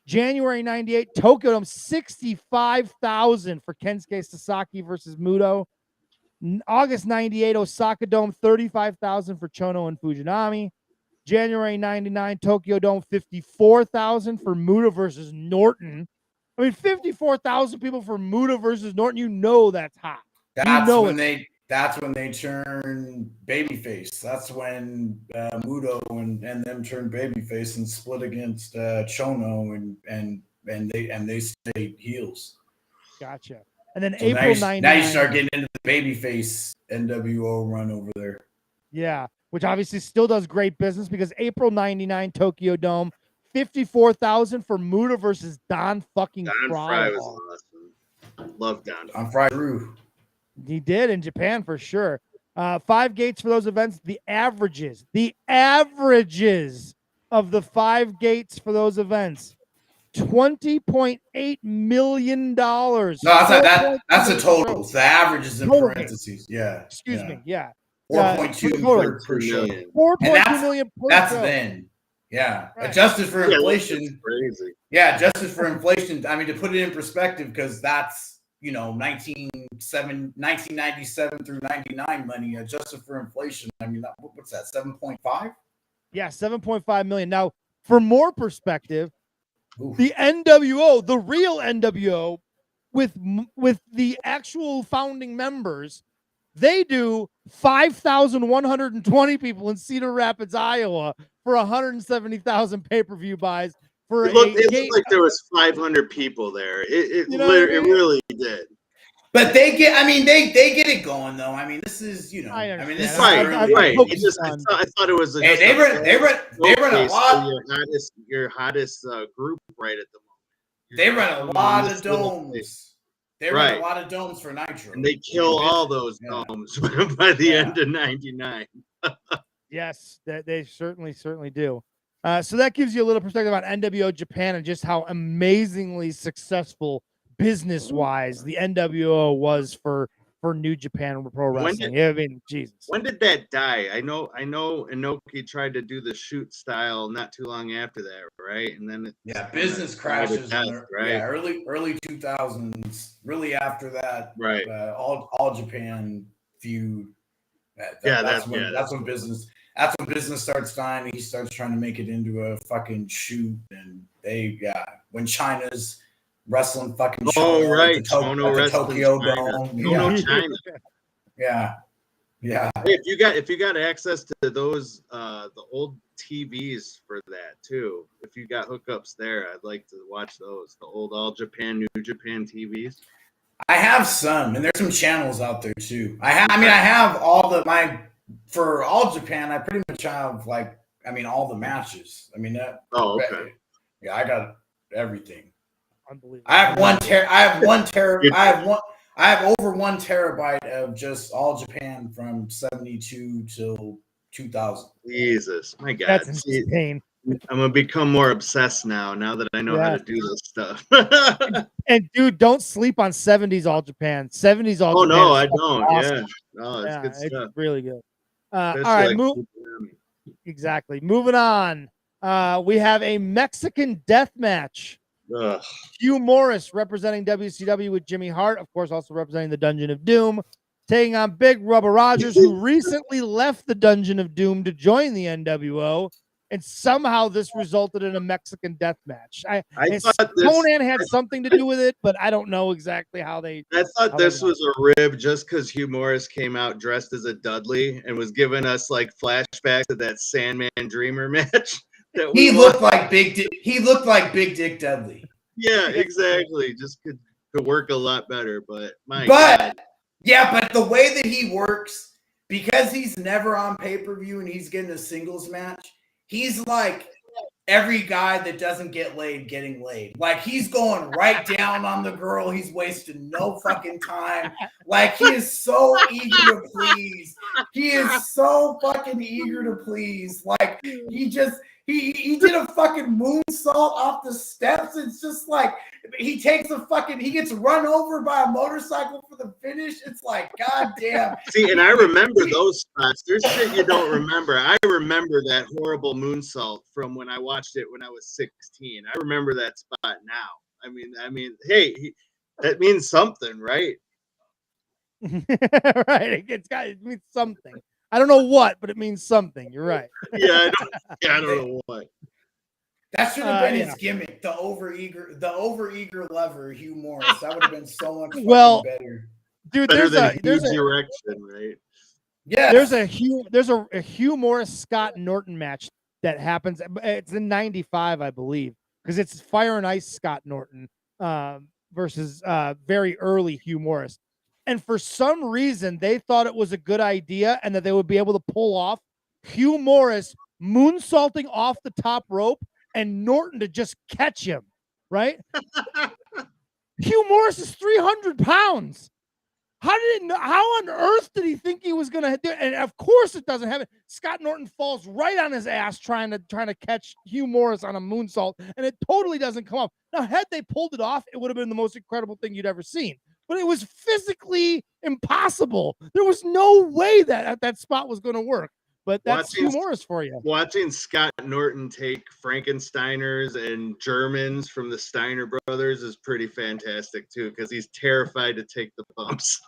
January 98, Tokyo Dome, 65,000 for Kensuke Sasaki versus Muto. August 98, Osaka Dome, 35,000 for Chono and Fujinami. January 99, Tokyo Dome, 54,000 for Muta versus Norton. I mean, 54,000 people for Muta versus Norton. You know that's hot. That's when they turn babyface. That's when Muto and them turn babyface and split against Chono and they stayed heels. Gotcha. And then So April 99. Now you start getting into the babyface NWO run over there. Yeah, which obviously still does great business, because April 99 Tokyo Dome, 54,000 for Muta versus Don fucking Don Fry. Fry was awesome. Love Don. On Fry Drew. He did in Japan for sure. 5 gates for those events. The averages of the 5 gates for those events, $20.8 million. No, that's the totals. The averages in parentheses. Yeah. Excuse me. Yeah. 4.2 per show. 4.2 million per That's show. then. Yeah. Right. Adjusted for inflation. Crazy. Yeah, adjusted for inflation. I mean, to put it in perspective, because that's 1997 through 99 money, adjusted for inflation. I mean, what's that? 7.5? Yeah, 7.5 million. Now, for more perspective, Oof. the NWO, the real NWO, with the actual founding members, they do 5,120 people in Cedar Rapids, Iowa, for 170,000 pay-per-view buys. for It looked gate, like there was 500 people there. It You know what I mean? it really did. But they get it going though. I mean, this is, I I mean, this is Right, early. right. poked It just, fun. I thought it was Hey, just they a run a showcase lot. for your hottest group right at the moment. They run a lot of domes. Place. They run a lot of domes for Nitro. And they kill all those domes by the end of '99. Yes, that they certainly do. So that gives you a little perspective on NWO Japan and just how amazingly successful business-wise the NWO was for New Japan Pro Wrestling. I mean, Jesus. When did that die? I know Inoki tried to do the shoot style not too long after that, right? And then business crashes death, right? early 2000s. Really after that, right? All Japan feud. That's when business starts dying. He starts trying to make it into a fucking shoot, and when China's wrestling fucking Shono, right? at the Tokyo Dome. China. Yeah. Hey, if you got access to those the old TVs for that too, if you got hookups there, I'd like to watch those. The old All Japan, New Japan TVs. I have some, and there's some channels out there too. I have all for All Japan. I pretty much have all the matches. I mean that. Oh, okay. Yeah, I got everything. Unbelievable. I have over 1 terabyte of just All Japan from 72 till 2000. Jesus, my God. That's insane. I'm gonna become more obsessed now that I know how to do this stuff. and dude, don't sleep on 70s All Japan. 70s All Japan. Oh no, I don't. Awesome. Yeah. No, it's good stuff. It's really good. All right, exactly. Moving on. We have a Mexican death match. Ugh. Hugh Morris representing WCW with Jimmy Hart, of course, also representing the Dungeon of Doom, taking on Big Rubber Rogers, who recently left the Dungeon of Doom to join the NWO, and somehow this resulted in a Mexican death match. I thought Conan had something to do with it, but I don't know exactly how they. I thought this was a rib just because Hugh Morris came out dressed as a Dudley and was giving us like flashbacks of that Sandman Dreamer match. He looked like Big Dick Dudley. Yeah, exactly. Just could work a lot better, but God. Yeah, but the way that he works, because he's never on pay-per-view and he's getting a singles match, he's like every guy that doesn't get laid getting laid. Like he's going right down on the girl. He's wasting no fucking time. Like he is so eager to please. He is so fucking eager to please. Like he did a fucking moonsault off the steps. It's just like he gets run over by a motorcycle for the finish. It's like, God damn. See, and I remember those spots. There's shit you don't remember. I remember that horrible moonsault from when I watched it when I was 16. I remember that spot now. I mean, hey, that means something, right? Right. It means something. I don't know what, but it means something. You're right. I don't know what. That should have been his gimmick, the overeager lover, Hugh Morris. That would have been so much better. Dude, there's a direction, right? Yeah. There's a Hugh Morris Scott Norton match that happens. It's in '95, I believe, because it's Fire and Ice Scott Norton versus very early Hugh Morris. And for some reason, they thought it was a good idea and that they would be able to pull off Hugh Morris moonsaulting off the top rope and Norton to just catch him, right? Hugh Morris is 300 pounds. How on earth did he think he was going to do it? And of course it doesn't happen. Scott Norton falls right on his ass trying to catch Hugh Morris on a moonsault, and it totally doesn't come off. Now, had they pulled it off, it would have been the most incredible thing you'd ever seen. But it was physically impossible. There was no way that spot was going to work. But that's Hugh Morris for you. Watching Scott Norton take Frankensteiners and Germans from the Steiner brothers is pretty fantastic too, because he's terrified to take the bumps.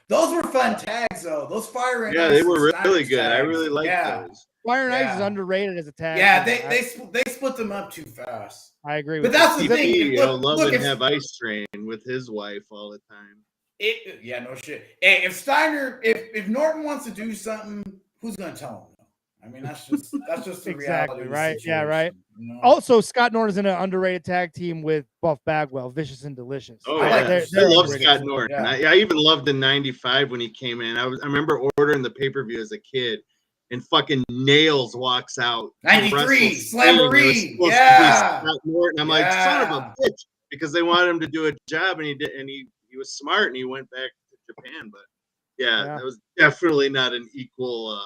Those were fun tags, though. Those Fire and Ice. Yeah, they were really good. Tags. I really liked those. Fire and Ice is underrated as a tag. Yeah, they split them up too fast. I agree with that. But that's the thing. Love and Have Ice Train with his wife all the time. No shit. Hey, if Norton wants to do something, who's gonna tell him no? I mean, that's just the Exactly, reality of the right? Yeah, right. situation, you know? Also, Scott Norton is in an underrated tag team with Buff Bagwell, Vicious and Delicious. Oh I yeah, like I this. They're love underrated Scott too. Norton. Yeah. I even loved in '95 when he came in. I remember ordering the pay-per-view as a kid, and fucking Nails walks out. to 93, wrestle Sting. It was Slamboree. supposed Yeah. to be Scott Norton. I'm like, son of a Yeah. bitch, because they wanted him to do a job, and he did, and he was smart, and he went back to Japan. But yeah, Yeah. that was definitely not an equal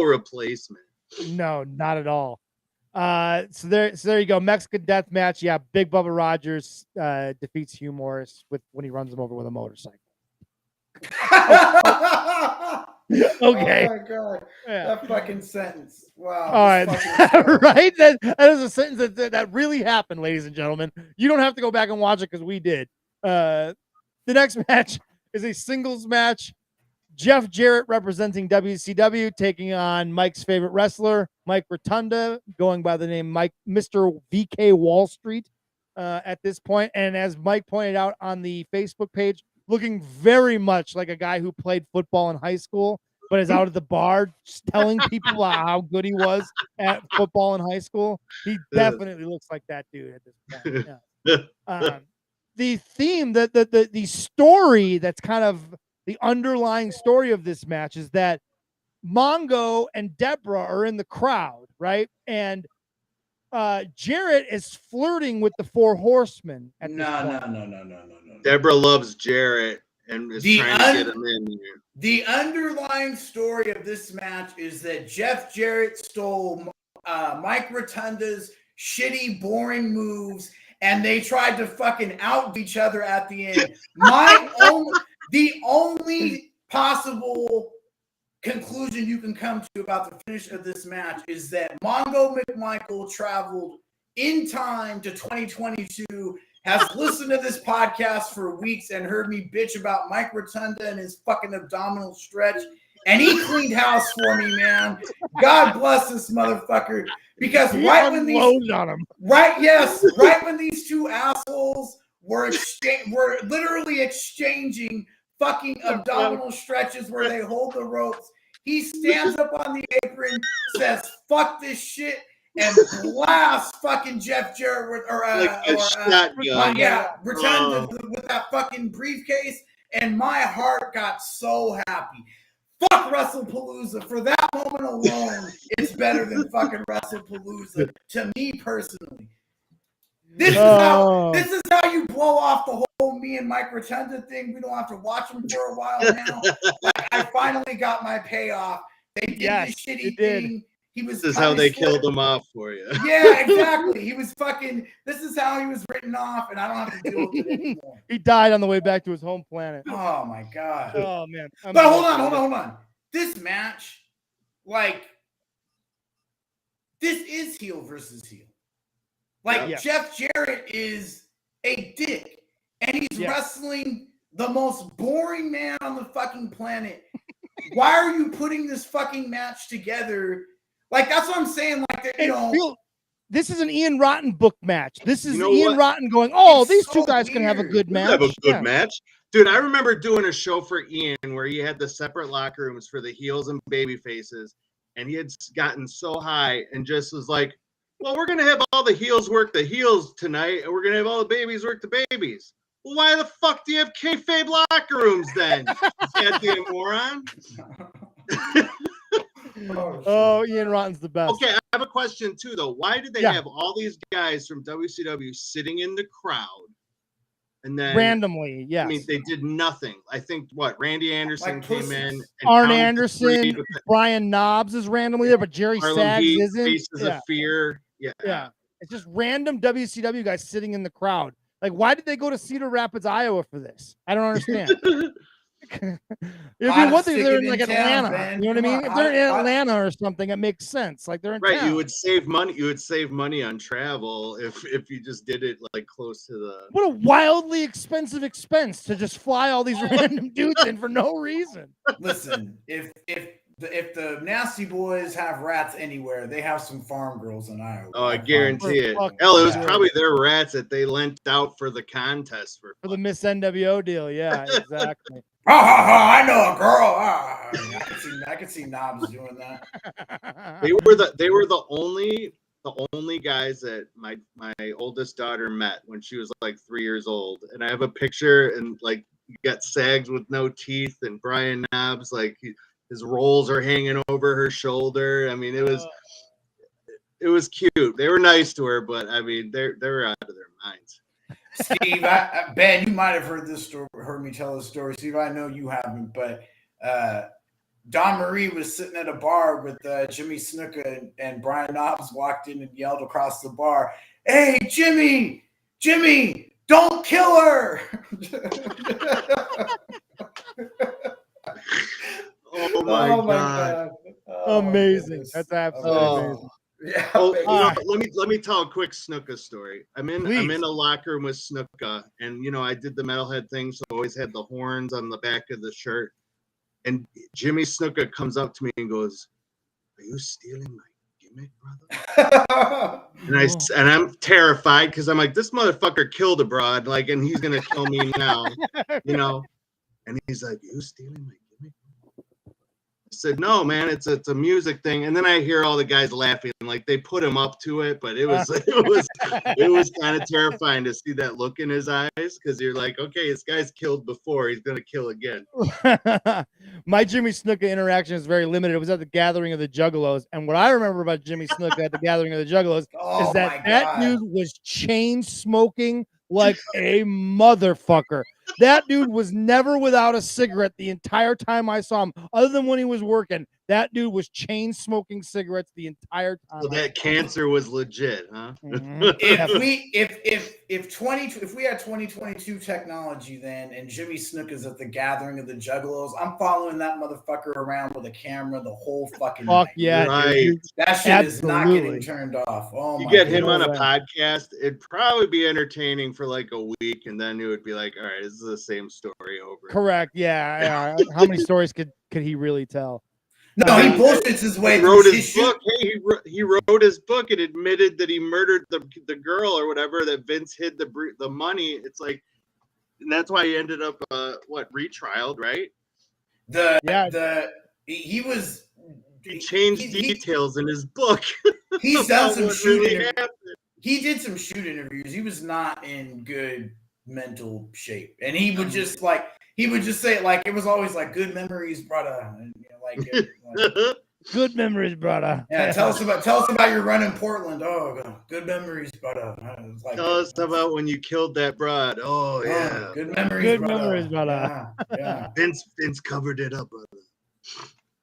replacement. No, not at all. So there you go. Mexican death match. Yeah, Big Bubba Rogers defeats Hugh Morris when he runs him over with a motorcycle. Okay. Oh my god. Yeah. That fucking sentence. Wow. All right. Right? That is a sentence that really happened, ladies and gentlemen. You don't have to go back and watch it because we did. The next match is a singles match. Jeff Jarrett representing WCW taking on Mike's favorite wrestler, Mike Rotunda, going by the name Mr. VK Wall Street at this point. And as Mike pointed out on the Facebook page, looking very much like a guy who played football in high school, but is out at the bar just telling people how good he was at football in high school. He definitely looks like that dude at this point. Yeah. The theme, the story that's kind of the underlying story of this match is that Mongo and Deborah are in the crowd, right? And Jarrett is flirting with the Four Horsemen. No. Deborah loves Jarrett and is trying to get him in here. The underlying story of this match is that Jeff Jarrett stole Mike Rotunda's shitty, boring moves, and they tried to fucking out each other at the end. The only possible conclusion you can come to about the finish of this match is that Mongo McMichael traveled in time to 2022, has listened to this podcast for weeks and heard me bitch about Mike Rotunda and his fucking abdominal stretch, and he cleaned house for me, man. God bless this motherfucker. Because right when these two assholes were literally exchanging fucking abdominal stretches where they hold the ropes, he stands up on the apron, says "fuck this shit," and blasts fucking Jeff Jarrett Rotunda with that fucking briefcase, and my heart got so happy. Fuck WrestlePalooza. For that moment alone, it's better than fucking WrestlePalooza to me personally. This is how you blow off the whole me and Mike Rotunda thing. We don't have to watch him for a while now. Like, I finally got my payoff. They did this shitty thing. This is how they killed him off for you. Yeah, exactly. He was fucking. This is how he was written off, and I don't have to deal with it anymore. He died on the way back to his home planet. Oh my god. Oh man. But hold on. This match, like, this is heel versus heel. Like, Jeff Jarrett is a dick, and he's wrestling the most boring man on the fucking planet. Why are you putting this fucking match together? Like, that's what I'm saying. Like, this is an Ian Rotten book match. This is Ian Rotten going, these two guys can have a good match. Have a good match. Dude, I remember doing a show for Ian where he had the separate locker rooms for the heels and baby faces, and he had gotten so high and just was like, well, we're going to have all the heels work the heels tonight, and we're going to have all the babies work the babies. Well, why the fuck do you have kayfabe locker rooms then? Goddamn moron. Ian Rotten's the best. Okay, I have a question too, though. Why did they have all these guys from WCW sitting in the crowd? And then randomly, I mean, they did nothing. I think Randy Anderson came in. Arn Anderson, Brian Knobs is randomly there, but Jerry Sags isn't. Faces of Fear. Yeah. It's just random WCW guys sitting in the crowd. Like, why did they go to Cedar Rapids, Iowa for this? I don't understand. It'd be one thing if they're in like Atlanta. You know what I mean? If they're in Atlanta or something, it makes sense. Like, they're in town. You would save money. You would save money on travel if you just did it like close to the. What a wildly expensive expense to just fly all these random dudes in for no reason. Listen, if the Nasty Boys have rats anywhere, they have some farm girls in Iowa. Oh, I guarantee it. Hell, it was probably their rats that they lent out for the contest for the Miss NWO deal. Yeah, exactly. I know a girl. I could see Knobs doing that. They were the only guys that my oldest daughter met when she was like 3 years old. And I have a picture, and like you got Sags with no teeth and Brian Knobs, like his rolls are hanging over her shoulder. I mean, it was cute. They were nice to her, but I mean, they were out of their minds. Steve, Ben, you might have heard this story, heard me tell this story. Steve, I know you haven't, but Don Marie was sitting at a bar with Jimmy Snuka, and Brian Knobs walked in and yelled across the bar, "Hey, Jimmy, don't kill her!" Oh my God. Oh, amazing. goodness. That's absolutely amazing. Yeah. Let me tell a quick Snuka story. I'm in a locker room with Snuka, and I did the metalhead thing, so I always had the horns on the back of the shirt. And Jimmy Snuka comes up to me and goes, "Are you stealing my gimmick, brother?" And I'm terrified because I'm like, this motherfucker killed a broad, like, and he's gonna kill me now, And he's like, "You stealing my gimmick?" I said, "No, man, it's a music thing." And then I hear all the guys laughing, like they put him up to it, but it was kind of terrifying to see that look in his eyes, because you're like, okay, this guy's killed before, he's gonna kill again. My Jimmy Snuka interaction is very limited. It was at the Gathering of the Juggalos, and what I remember about Jimmy Snuka at the Gathering of the Juggalos is that dude was chain smoking like a motherfucker. That dude was never without a cigarette the entire time I saw him, other than when he was working. That dude was chain smoking cigarettes the entire time. So that cancer was legit, huh? Mm-hmm. If we had 2022 technology then, and Jimmy Snuka's at the Gathering of the Juggalos, I'm following that motherfucker around with a camera the whole fucking night. Yeah, right. dude. That shit is not getting turned off. Oh you my get him God. on a podcast, it'd probably be entertaining for like a week, and then it would be like, all right, this is the same story over. Correct. Yeah. How many stories could he really tell? No, he bullshits his way He through wrote his book. Hey, he wrote his book and admitted that he murdered the girl or whatever, that Vince hid the money. It's like, and that's why he ended up retrialed, right? He changed details in his book. He's done some shoot He did some shoot interviews. He was not in good mental shape, and he would just say it like it was always like, "Good memories, brother." And, good memories, brother. Yeah, tell us about your run in Portland. Oh, good memories, brother. Like, tell us about when you killed that broad. Oh yeah, good memories, brother. Yeah. Vince covered it up, brother.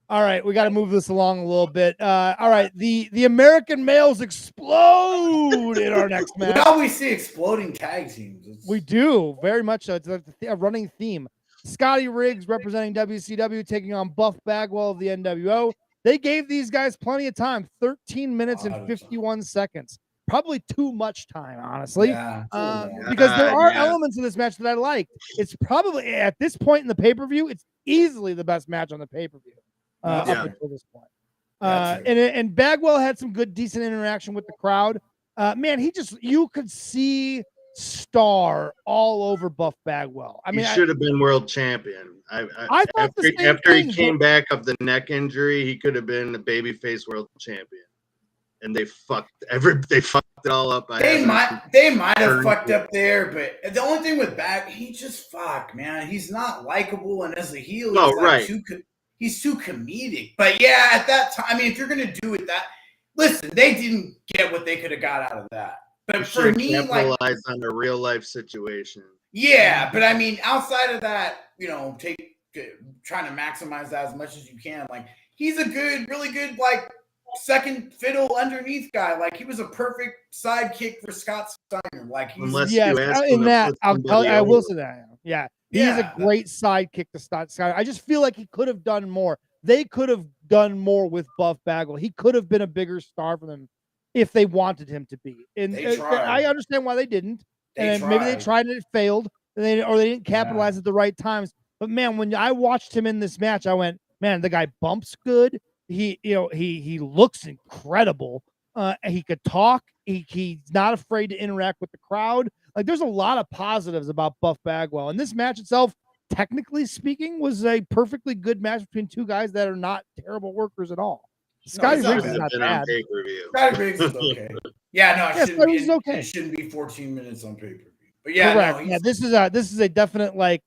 All right, we got to move this along a little bit. All right, the American males explode in our next match. We always see exploding tag teams. We do, very much so. It's a running theme. Scotty Riggs representing WCW taking on Buff Bagwell of the NWO. They gave these guys plenty of time, 13 minutes and 51 seconds. Probably too much time, honestly, because there are elements of this match that I like. It's probably, at this point in the pay-per-view, it's easily the best match on the pay-per-view up until this point. And Bagwell had some good, decent interaction with the crowd. Man, you could see star all over Buff Bagwell. I mean, he should have been world champion. I thought after he came back of the neck injury, he could have been a babyface world champion. And they fucked it all up. They might have fucked up there, but the only thing with he just man. He's not likable, and as a heel, he's too comedic. But yeah, at that time, I mean, if you're gonna do it, listen, they didn't get what they could have got out of that. But for me, capitalize on a real life situation. Yeah, but I mean, outside of that, trying to maximize that as much as you can. Like, he's a really good, like, second fiddle underneath guy. Like, he was a perfect sidekick for Scott Steiner. Like, I will say that. Yeah, he's a great sidekick to Scott Steiner. I just feel like he could have done more. They could have done more with Buff Bagwell. He could have been a bigger star for them if they wanted him to be. And I understand why they didn't. Maybe they tried and it failed, or they didn't capitalize at the right times. But man, when I watched him in this match, I went, man, the guy bumps good. He looks incredible. He could talk. He's not afraid to interact with the crowd. Like, there's a lot of positives about Buff Bagwell. And this match itself, technically speaking, was a perfectly good match between two guys that are not terrible workers at all. Scotty Riggs is not bad. Scotty Riggs is okay. Yeah, no, it shouldn't be. Okay. It shouldn't be 14 minutes on pay-per-view. But yeah, correct. no, Yeah, this is a definite like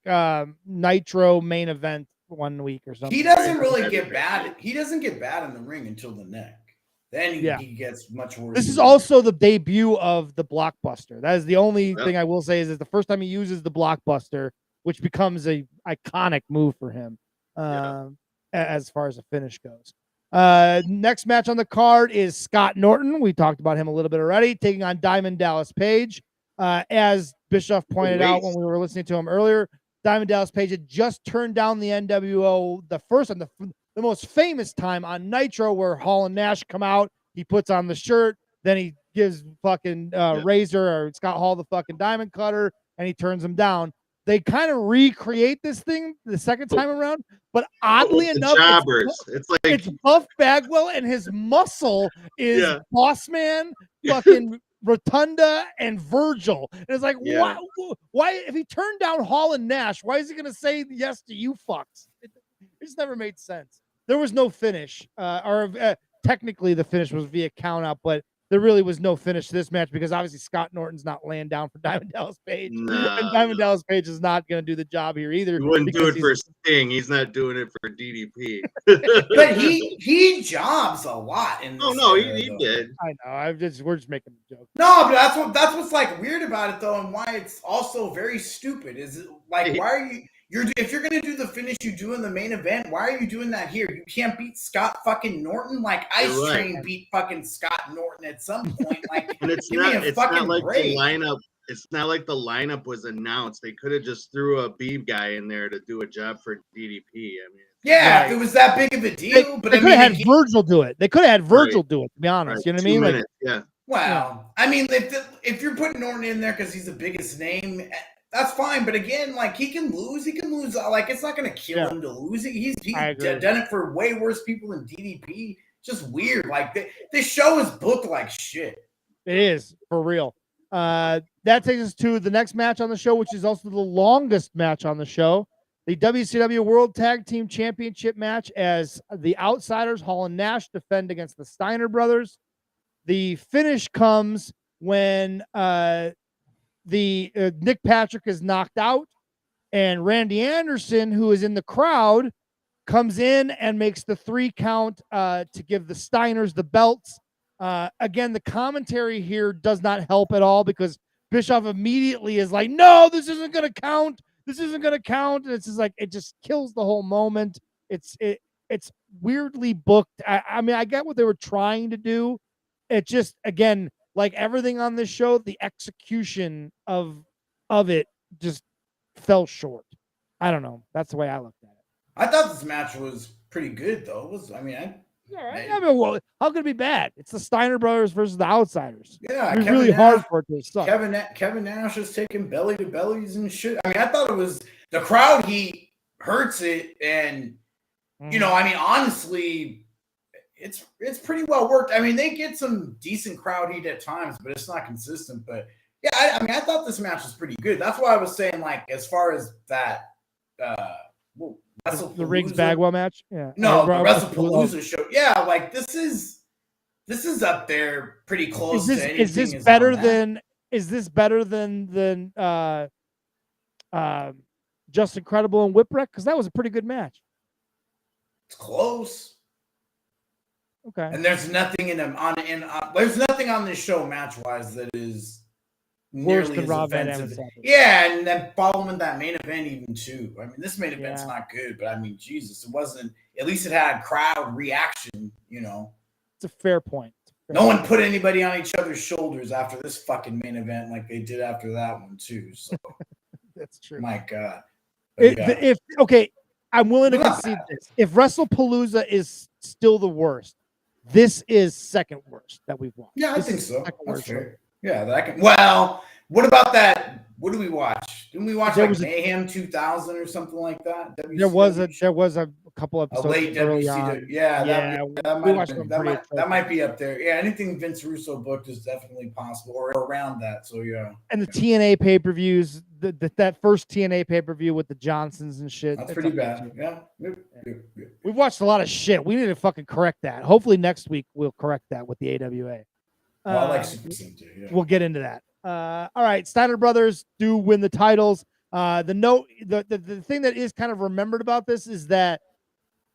Nitro main event one week or something. He doesn't really get bad. He doesn't get bad in the ring until the neck. Then he gets much worse. This is also the debut of the Blockbuster. That is the only thing I will say is the first time he uses the Blockbuster, which becomes a iconic move for him as far as the finish goes. Next match on the card is Scott Norton. We talked about him a little bit already, taking on Diamond Dallas Page. As Bischoff pointed out when we were listening to him earlier, Diamond Dallas Page had just turned down the NWO the first and the most famous time on Nitro, where Hall and Nash come out. He puts on the shirt, then he gives fucking Razor or Scott Hall the fucking diamond cutter, and he turns him down. They kind of recreate this thing the second time around, but oddly enough, it's Buff Bagwell, and his muscle is Boss Man, fucking Rotunda, and Virgil. And it's like, why? If he turned down Hall and Nash, why is he going to say yes to you fucks? It just never made sense. There was no finish, technically the finish was via count out, but there really was no finish to this match because obviously Scott Norton's not laying down for Diamond Dallas Page. And Diamond Dallas Page is not going to do the job here either. He wouldn't do it for Sting. He's not doing it for DDP. But he jobs a lot in this. Oh no, he did. I know. We're just making a joke. No, but that's what's like weird about it though, and why it's also very stupid. Is it like why are you? If you're gonna do the finish you do in the main event, why are you doing that here? You can't beat Scott fucking Norton. Like Ice Train beat fucking Scott Norton at some point. Like, and it's not like the lineup. It's not like the lineup was announced. They could have just threw a Beeb guy in there to do a job for DDP. I mean, if it was that big of a deal, but they could have had Virgil do it. They could have had Virgil do it. To be honest, you know what I mean? Minutes, like, Well, I mean, if you're putting Norton in there because he's the biggest name. That's fine, but again, like he can lose. Like it's not going to kill him to lose. He's done it for way worse people than DDP. Just weird. Like this show is booked like shit. It is for real. That takes us to the next match on the show, which is also the longest match on the show, the WCW World Tag Team Championship match, as the Outsiders, Hall and Nash, defend against the Steiner Brothers. The finish comes when Nick Patrick is knocked out, and Randy Anderson, who is in the crowd, comes in and makes the 3 count to give the Steiners the belts. Again, the commentary here does not help at all because Bischoff immediately is like, no, this isn't going to count. This isn't going to count. And it's just like, it just kills the whole moment. It's weirdly booked. I mean, I get what they were trying to do. It just, again, like everything on this show, the execution of it just fell short. I don't know. That's the way I looked at it. I thought this match was pretty good, though. Well, how could it be bad? It's the Steiner Brothers versus the Outsiders. Yeah, it's really hard for it to suck. Kevin Nash is taking belly to bellies and shit. I mean, I thought it was the crowd. He hurts it, and you know, I mean, honestly. It's pretty well worked. I mean, they get some decent crowd heat at times, but it's not consistent. But yeah, I mean, I thought this match was pretty good. That's why I was saying, like, as far as that, the Riggs Bagwell match, the WrestlePalooza show, like this is up there, pretty close. Is this better than Just Incredible and Whipwreck? Because that was a pretty good match. It's close. Okay. And there's nothing there's nothing on this show match wise that is worse than Rob Van Dam's. Yeah, and then following that main event even too. I mean, this main event's not good, but I mean, Jesus, it wasn't. At least it had crowd reaction. You know, it's a fair point. No one put anybody on each other's shoulders after this fucking main event like they did after that one too. So that's true. My God. I'm willing to concede this. If WrestlePalooza is still the worst, this is second worst that we've watched. Yeah, I think so. That's fair. Yeah, well, What about that? What do we watch? Didn't we watch There like was Mayhem 2000 or something like that? There was WCW? a couple A episodes late early WCW. on. Yeah, Yeah, that we might have watched been, them that pretty might atrocious. be up there. Yeah, anything Vince Russo booked is definitely possible or around that. So yeah. And the TNA pay-per-views, that first TNA pay-per-view with the Johnsons and shit. That's it's pretty up there, bad. too. Yeah. Yep. We've watched a lot of shit. We need to fucking correct that. Hopefully next week we'll correct that with the AWA. Well, I like Super Sentai. Yeah. We'll get into that. All right, Steiner Brothers do win the titles. The thing that is kind of remembered about this is that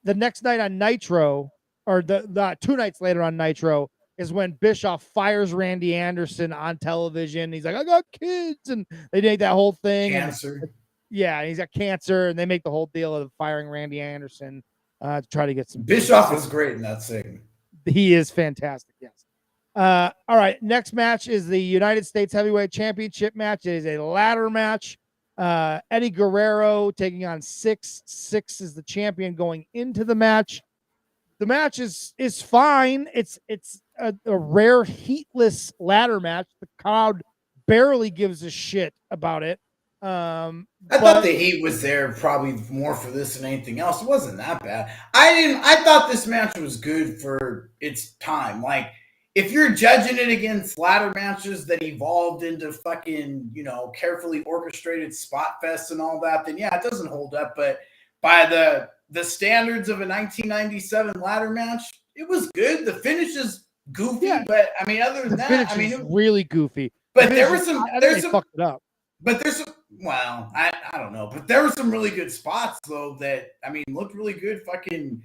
the next night on Nitro, or the 2 nights later on Nitro, is when Bischoff fires Randy Anderson on television. He's like, I got kids, and they make that whole thing. Cancer. And, yeah, he's got cancer, and they make the whole deal of firing Randy Anderson to try to get some. Bischoff was great in that segment. He is fantastic. Yes. All right. Next match is the United States Heavyweight Championship match. It is a ladder match. Eddie Guerrero taking on Six. Six is the champion going into the match. The match is fine. It's a rare heatless ladder match. The crowd barely gives a shit about it. I thought the heat was there probably more for this than anything else. It wasn't that bad. I thought this match was good for its time. Like, if you're judging it against ladder matches that evolved into fucking, carefully orchestrated spot fests and all that, then yeah, it doesn't hold up. But by the standards of a 1997 ladder match, it was good. The finish is goofy, but I mean, other than that, I mean, it was really goofy. But there was some. There's some fucked it up. But there's some. Well, I don't know. But there were some really good spots though that looked really good. Fucking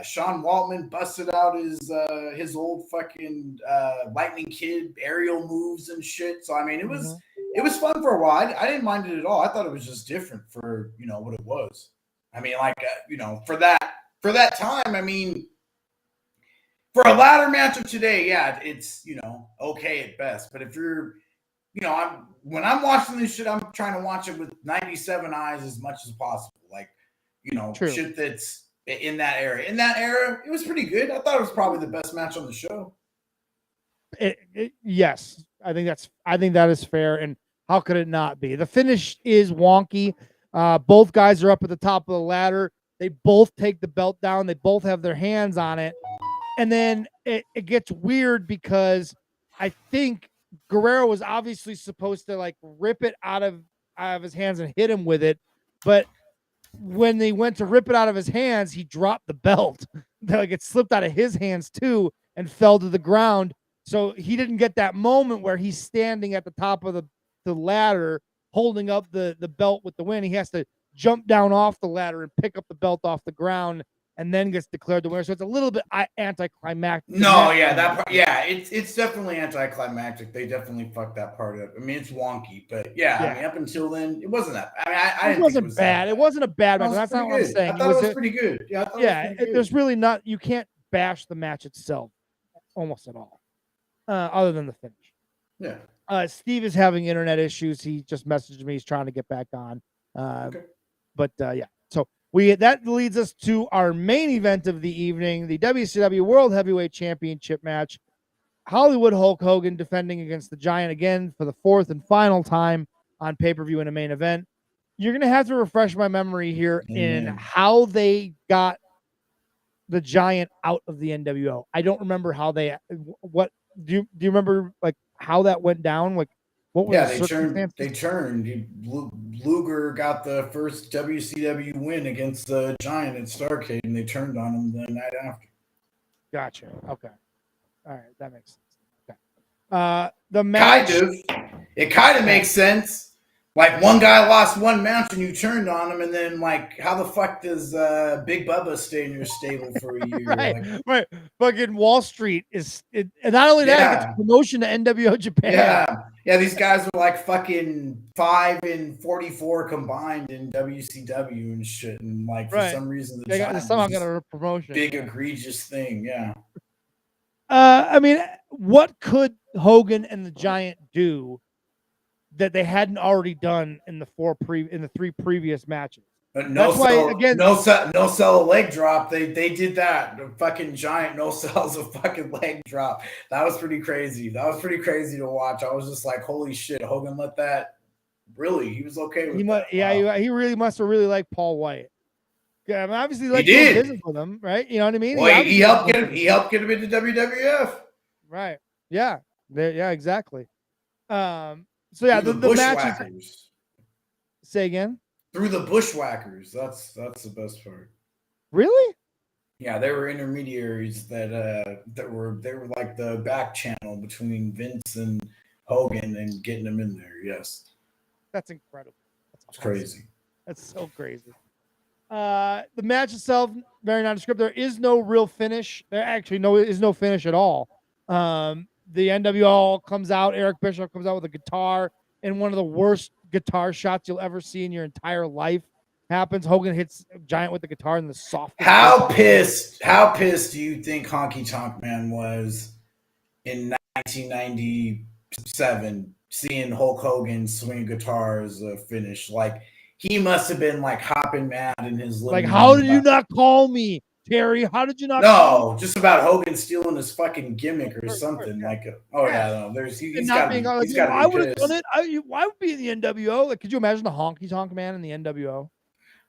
Sean Waltman busted out his old fucking Lightning Kid aerial moves and shit. So it was fun for a while. I didn't mind it at all. I thought it was just different for what it was. For that time. For a ladder match of today, yeah, it's okay at best. But if you're when I'm watching this shit, I'm trying to watch it with 97 eyes as much as possible. Like, True. Shit that's in that era. In that era, it was pretty good. I thought it was probably the best match on the show. Yes, I think that is fair. And how could it not be? The finish is wonky. Both guys are up at the top of the ladder. They both take the belt down. They both have their hands on it. And then it gets weird because I think Guerrero was obviously supposed to like rip it out of his hands and hit him with it. But when they went to rip it out of his hands, he dropped the belt. Like it slipped out of his hands too and fell to the ground. So he didn't get that moment where he's standing at the top of the ladder holding up the belt with the win. He has to jump down off the ladder and pick up the belt off the ground and then gets declared the winner. So it's a little bit anticlimactic. No, yeah, that part, yeah, it's definitely anticlimactic. They definitely fucked that part up. It's wonky, but yeah. Up until then, it wasn't that. I didn't think it was bad. It wasn't a bad match. That's not what I'm saying. I thought it was pretty good. Yeah, I thought it was pretty good. There's really not. You can't bash the match itself almost at all, other than the finish. Yeah. Steve is having internet issues. He just messaged me. He's trying to get back on. Okay. But yeah. So that leads us to our main event of the evening, the WCW World Heavyweight Championship match. Hollywood Hulk Hogan defending against the Giant again for the fourth and final time on pay-per-view in a main event. You're going to have to refresh my memory here in how they got the Giant out of the NWO. I don't remember how do you remember like how that went down? Like what was they turned. Luger got the first WCW win against the Giant at Starrcade, and they turned on him the night after. Gotcha. Okay. All right, that makes sense. Okay. The match. It kind of makes sense. Like one guy lost one match and you turned on him, and then like, how the fuck does Big Bubba stay in your stable for a year? Right. Fucking Wall Street and not only that, it gets promotion to NWO Japan. Yeah. These guys were like fucking 5 and 44 combined in WCW and shit, and like for some reason they somehow got a promotion. Big egregious thing. Yeah. What could Hogan and the Giant do that they hadn't already done in the 3 previous matches? But That's why, again, no sell a leg drop. They did that. The fucking giant no sells a fucking leg drop. That was pretty crazy. That was pretty crazy to watch. I was just like, holy shit, Hogan let that. Really, he was okay with that. Yeah, he really must have really liked Paul White. Yeah, I mean, obviously, he liked He doing did. business with him, right? You know what I mean? Well, he helped get him. He helped get him into WWF. Right. Yeah. Yeah. Exactly. So yeah, Through the matches. Bushwhackers. Say again. Through the Bushwhackers. That's the best part. Really? Yeah, they were intermediaries that were like the back channel between Vince and Hogan and getting them in there. Yes. That's incredible. That's It's crazy. That's so crazy. The match itself, very nondescript. There is no real finish. There actually is no finish at all. The NWO comes out. Eric Bischoff comes out with a guitar, and one of the worst guitar shots you'll ever see in your entire life happens. Hogan hits Giant with the guitar in the soft. How pissed do you think Honky Tonk Man was in 1997 seeing Hulk Hogan swing guitar as a finish? Like, he must have been like hopping mad in his living room. How did you not call me, Terry? How did you not? No, just about Hogan stealing his fucking gimmick or something. Like, there's he's got to be. I would have done it. Why would be in the NWO? Like, could you imagine the Honky Tonk Man in the NWO?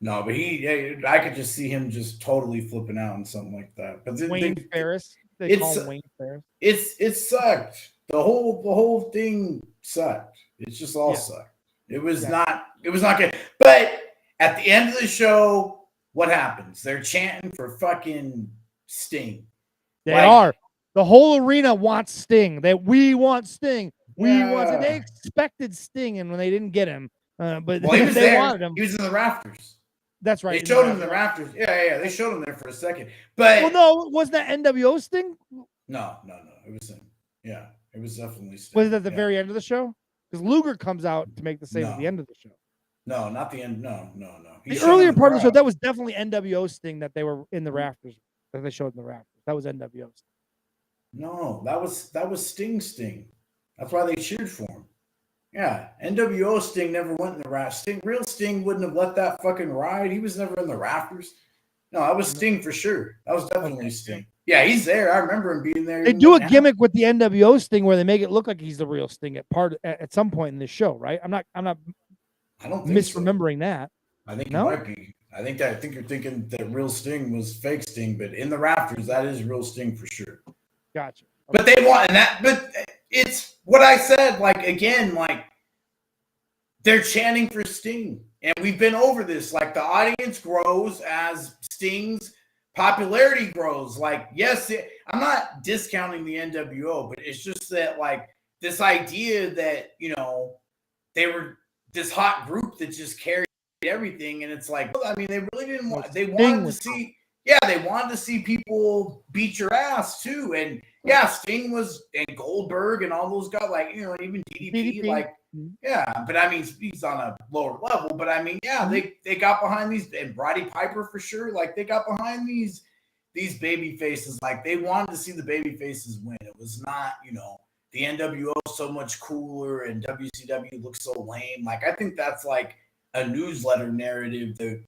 No, but I could just see him just totally flipping out and something like that. But Wayne Ferris, they call him Wayne Ferris. It sucked. The whole thing sucked. It just all sucked. It was not good. But at the end of the show, what happens? They're chanting for fucking Sting. They are. The whole arena wants Sting. We want Sting. They expected Sting, and when they didn't get him, but he was they wanted him. He was in the rafters. That's right. They showed him in the rafters. Yeah. They showed him there for a second. But wasn't that NWO Sting? No. It was him. Yeah, it was definitely Sting. Was it at the very end of the show? Because Luger comes out to make the save at the end of the show. No, not the end. No. The earlier part of the show, that was definitely NWO Sting that they were in the rafters. That they showed in the rafters. That was NWO Sting. No, that was Sting. That's why they cheered for him. Yeah, NWO Sting never went in the rafters. Real Sting wouldn't have let that fucking ride. He was never in the rafters. No, that was Sting for sure. That was definitely Sting. Yeah, he's there. I remember him being there. They do a gimmick with the NWO Sting where they make it look like he's the real Sting at some point in this show, right? I'm not I don't think misremembering that. I think you might be. I think you're thinking that real Sting was fake Sting, but in the rafters, that is real Sting for sure. Gotcha. Okay. But they want that. But it's what I said. Like, again, like, they're chanting for Sting, and we've been over this. Like, the audience grows as Sting's popularity grows. Like, yes, I'm not discounting the NWO, but it's just that, like, this idea that, they were this hot group that just carried everything, and it's like, I mean, they really didn't want. They wanted to see. Yeah, they wanted to see people beat your ass too, and Sting was, and Goldberg and all those guys, like, even DDP, like, but I mean, he's on a lower level, but I mean, they got behind these, and Roddy Piper for sure, like, they got behind these baby faces, like, they wanted to see the baby faces win. It was not, the NWO so much cooler and WCW looks so lame. Like, I think that's like a newsletter narrative that,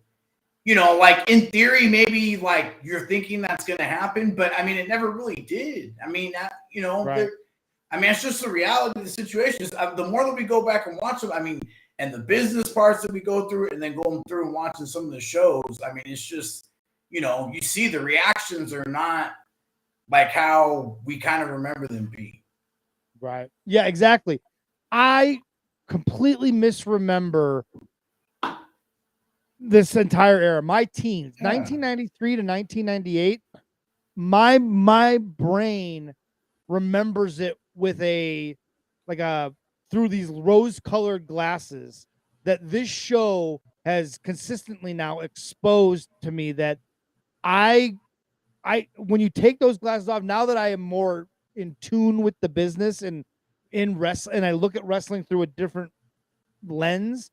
like, in theory, maybe, like, you're thinking that's going to happen, but I mean, it never really did. I mean, right. I mean, it's just the reality of the situation. The more that we go back and watch them, I mean, and the business parts that we go through, and then going through and watching some of the shows, I mean, it's just, you see the reactions are not like how we kind of remember them being. Right. Yeah, exactly. I completely misremember this entire era. My teens, 1993 to 1998, my brain remembers it with through these rose-colored glasses that this show has consistently now exposed to me that I when you take those glasses off, now that I am more in tune with the business and in wrestling, and I look at wrestling through a different lens,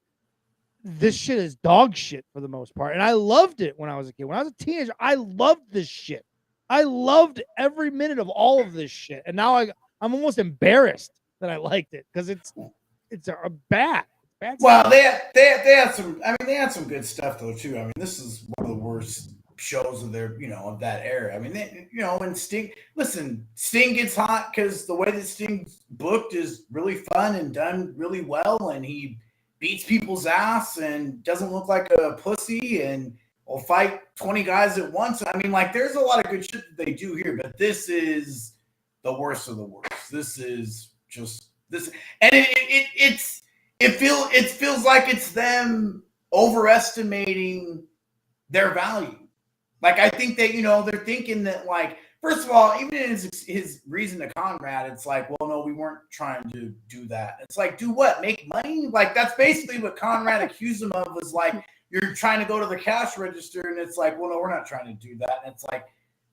this shit is dog shit for the most part. And I loved it when I was a kid. When I was a teenager, I loved this shit. I loved every minute of all of this shit. And now I'm almost embarrassed that I liked it because it's bad. Well, they had some. I mean, they had some good stuff though too. I mean, this is one of the worst shows of their, of that era. I mean, and Sting. Listen, Sting gets hot because the way that Sting's booked is really fun and done really well, and he beats people's ass and doesn't look like a pussy and will fight 20 guys at once. I mean, like, there's a lot of good shit that they do here, but this is the worst of the worst. This is just this, and it feels like it's them overestimating their value. Like, I think that, they're thinking that, like, first of all, even in his reason to Conrad, it's like, well, no, we weren't trying to do that. It's like, do what? Make money? Like, that's basically what Conrad accused him of, was like, you're trying to go to the cash register, and it's like, well, no, we're not trying to do that. And it's like,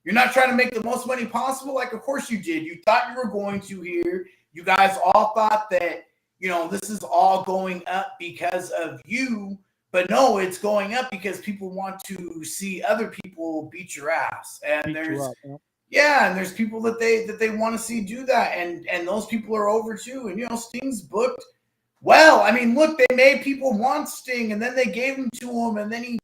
you're not trying to make the most money possible? Like, of course you did. You thought you were going to here. You guys all thought that, this is all going up because of you. But no, it's going up because people want to see other people beat your ass. And there's people that they want to see do that. And those people are over too. And, Sting's booked well. I mean, look, they made people want Sting, and then they gave him to him, and then he,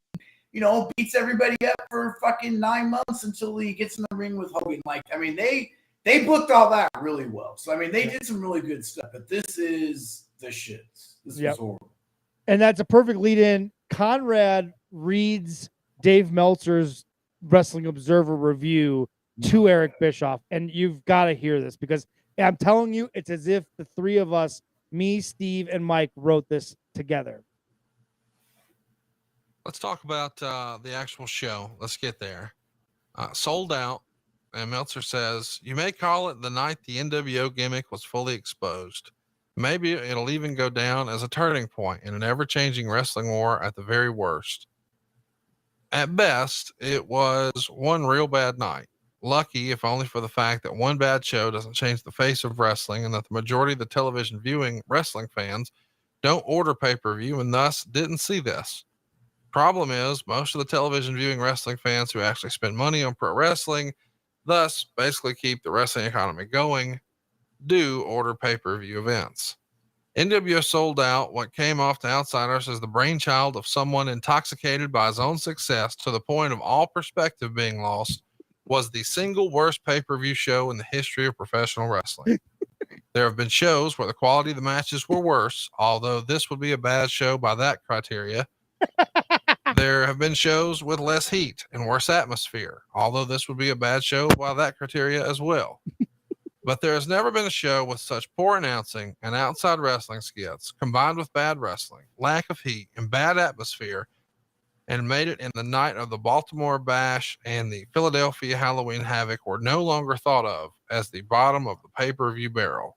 beats everybody up for fucking 9 months until he gets in the ring with Hogan. Like, I mean, they booked all that really well. So, I mean, they did some really good stuff, but this is the shits. This was horrible. And that's a perfect lead in. Conrad reads Dave Meltzer's Wrestling Observer review to Eric Bischoff. And you've got to hear this, because I'm telling you, it's as if the three of us, me, Steve, and Mike, wrote this together. Let's talk about the actual show. Let's get there. Sold out. And Meltzer says, you may call it the night the NWO gimmick was fully exposed. Maybe it'll even go down as a turning point in an ever-changing wrestling war at the very worst. At best, it was one real bad night. Lucky, if only for the fact that one bad show doesn't change the face of wrestling, and that the majority of the television viewing wrestling fans don't order pay-per-view and thus didn't see this. Problem is, most of the television viewing wrestling fans who actually spend money on pro wrestling, thus basically keep the wrestling economy going, do order pay-per-view events. NWO sold out what came off to outsiders as the brainchild of someone intoxicated by his own success to the point of all perspective being lost, was the single worst pay-per-view show in the history of professional wrestling. There have been shows where the quality of the matches were worse, although this would be a bad show by that criteria. There have been shows with less heat and worse atmosphere, although this would be a bad show by that criteria as well. But there has never been a show with such poor announcing and outside wrestling skits, combined with bad wrestling, lack of heat, and bad atmosphere, and made it in the night of the Baltimore Bash and the Philadelphia Halloween Havoc were no longer thought of as the bottom of the pay-per-view barrel.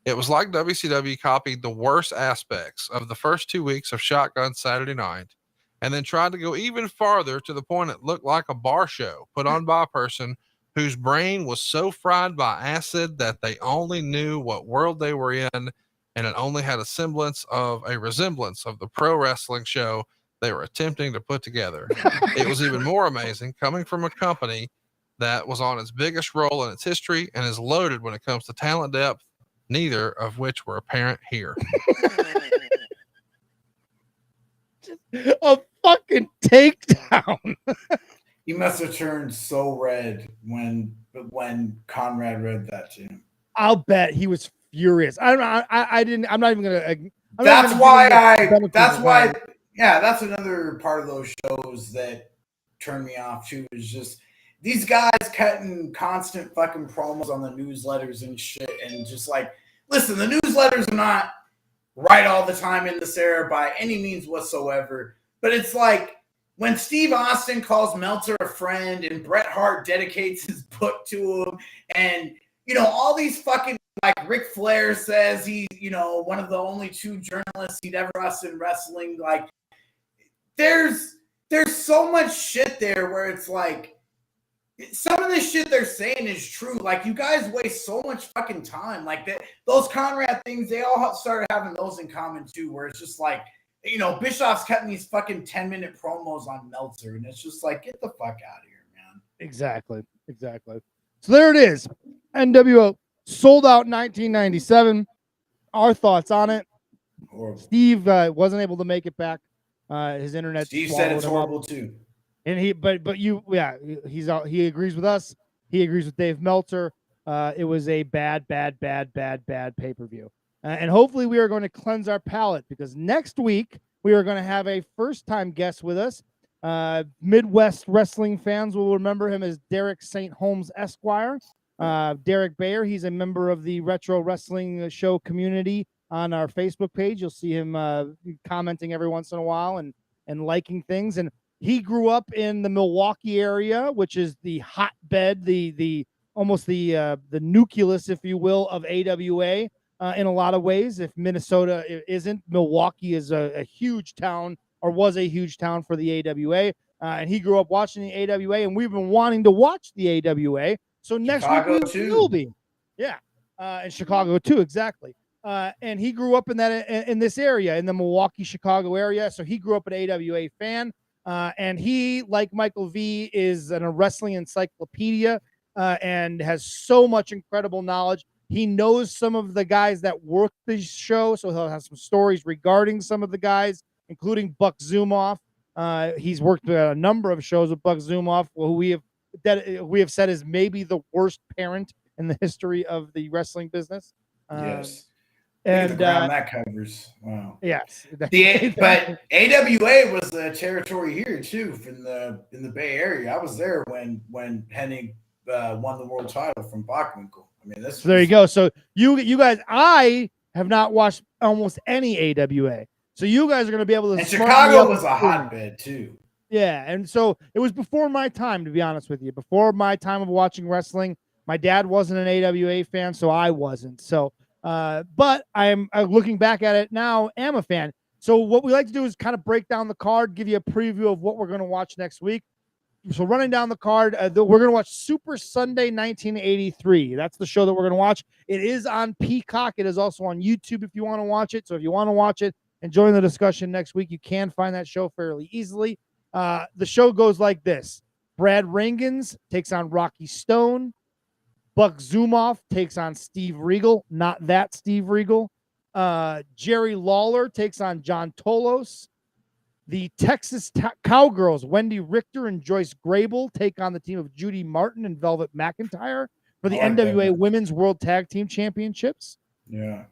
It was like WCW copied the worst aspects of the first 2 weeks of Shotgun Saturday Night, and then tried to go even farther to the point it looked like a bar show put on by a person whose brain was so fried by acid that they only knew what world they were in, and it only had a resemblance of the pro wrestling show they were attempting to put together. It was even more amazing coming from a company that was on its biggest roll in its history and is loaded when it comes to talent depth, neither of which were apparent here. A fucking takedown. He must have turned so red when Conrad read that to him. I'll bet he was furious. I didn't. I'm not even gonna. That's another part of those shows that turned me off too. Is just these guys cutting constant fucking promos on the newsletters and shit, and just like, listen, the newsletters are not right all the time in this era by any means whatsoever. But it's like when Steve Austin calls Meltzer a friend and Bret Hart dedicates his book to him, and all these fucking, like, Ric Flair says he's one of the only 2 journalists he'd ever asked in wrestling. Like, there's so much shit there where it's like, some of this shit they're saying is true. Like, you guys waste so much fucking time. Like, those Conrad things, they all started having those in common too, where it's just like, Bischoff's cutting these fucking 10-minute promos on Meltzer, and it's just like, get the fuck out of here, man. Exactly. So there it is. NWO sold out 1997. Our thoughts on it. Horrible. Steve wasn't able to make it back. His internet. Steve said it's swallowed him up. horrible too. And he agrees with us. He agrees with Dave Meltzer. It was a bad pay-per-view. And hopefully we are going to cleanse our palate, because next week we are going to have a first-time guest with us. Midwest wrestling fans will remember him as Derek St. Holmes Esquire. Derek Bayer, he's a member of the Retro Wrestling Show community on our Facebook page. You'll see him commenting every once in a while and liking things. And he grew up in the Milwaukee area, which is the hotbed, the almost the nucleus, if you will, of AWA in a lot of ways. If Minnesota isn't, Milwaukee is a huge town, or was a huge town for the AWA. And he grew up watching the AWA, and we've been wanting to watch the AWA. So next Chicago week we too. will be. Yeah. And Chicago too, exactly. And he grew up in this area, in the Milwaukee, Chicago area. So he grew up an AWA fan. And he, like Michael V, is a wrestling encyclopedia and has so much incredible knowledge. He knows some of the guys that work the show, so he'll have some stories regarding some of the guys, including Buck Zumoff. He's worked a number of shows with Buck Zumoff, who we have said is maybe the worst parent in the history of the wrestling business. Yes. And the ground that covers. Wow. Yes. But AWA was the territory here too, in the Bay Area. I was there when Hennig won the world title from Bockwinkel. I mean, so there you go. So you guys, I have not watched almost any AWA. So you guys are going to be able to. And Chicago was a hotbed too. Yeah, and so it was before my time, to be honest with you. Before my time of watching wrestling, my dad wasn't an AWA fan, so I wasn't. So, but I'm looking back at it now, am a fan. So what we like to do is kind of break down the card, give you a preview of what we're going to watch next week. So running down the card, we're going to watch Super Sunday 1983. That's the show that we're going to watch. It is on Peacock. It is also on YouTube if you want to watch it. So if you want to watch it and join the discussion next week, you can find that show fairly easily. The show goes like this. Brad Rangans takes on Rocky Stone. Buck Zumoff takes on Steve Regal. Not that Steve Regal. Jerry Lawler takes on John Tolos. The Texas Cowgirls, Wendy Richter and Joyce Grable, take on the team of Judy Martin and Velvet McIntyre for the NWA Women's World Tag Team Championships. Yeah.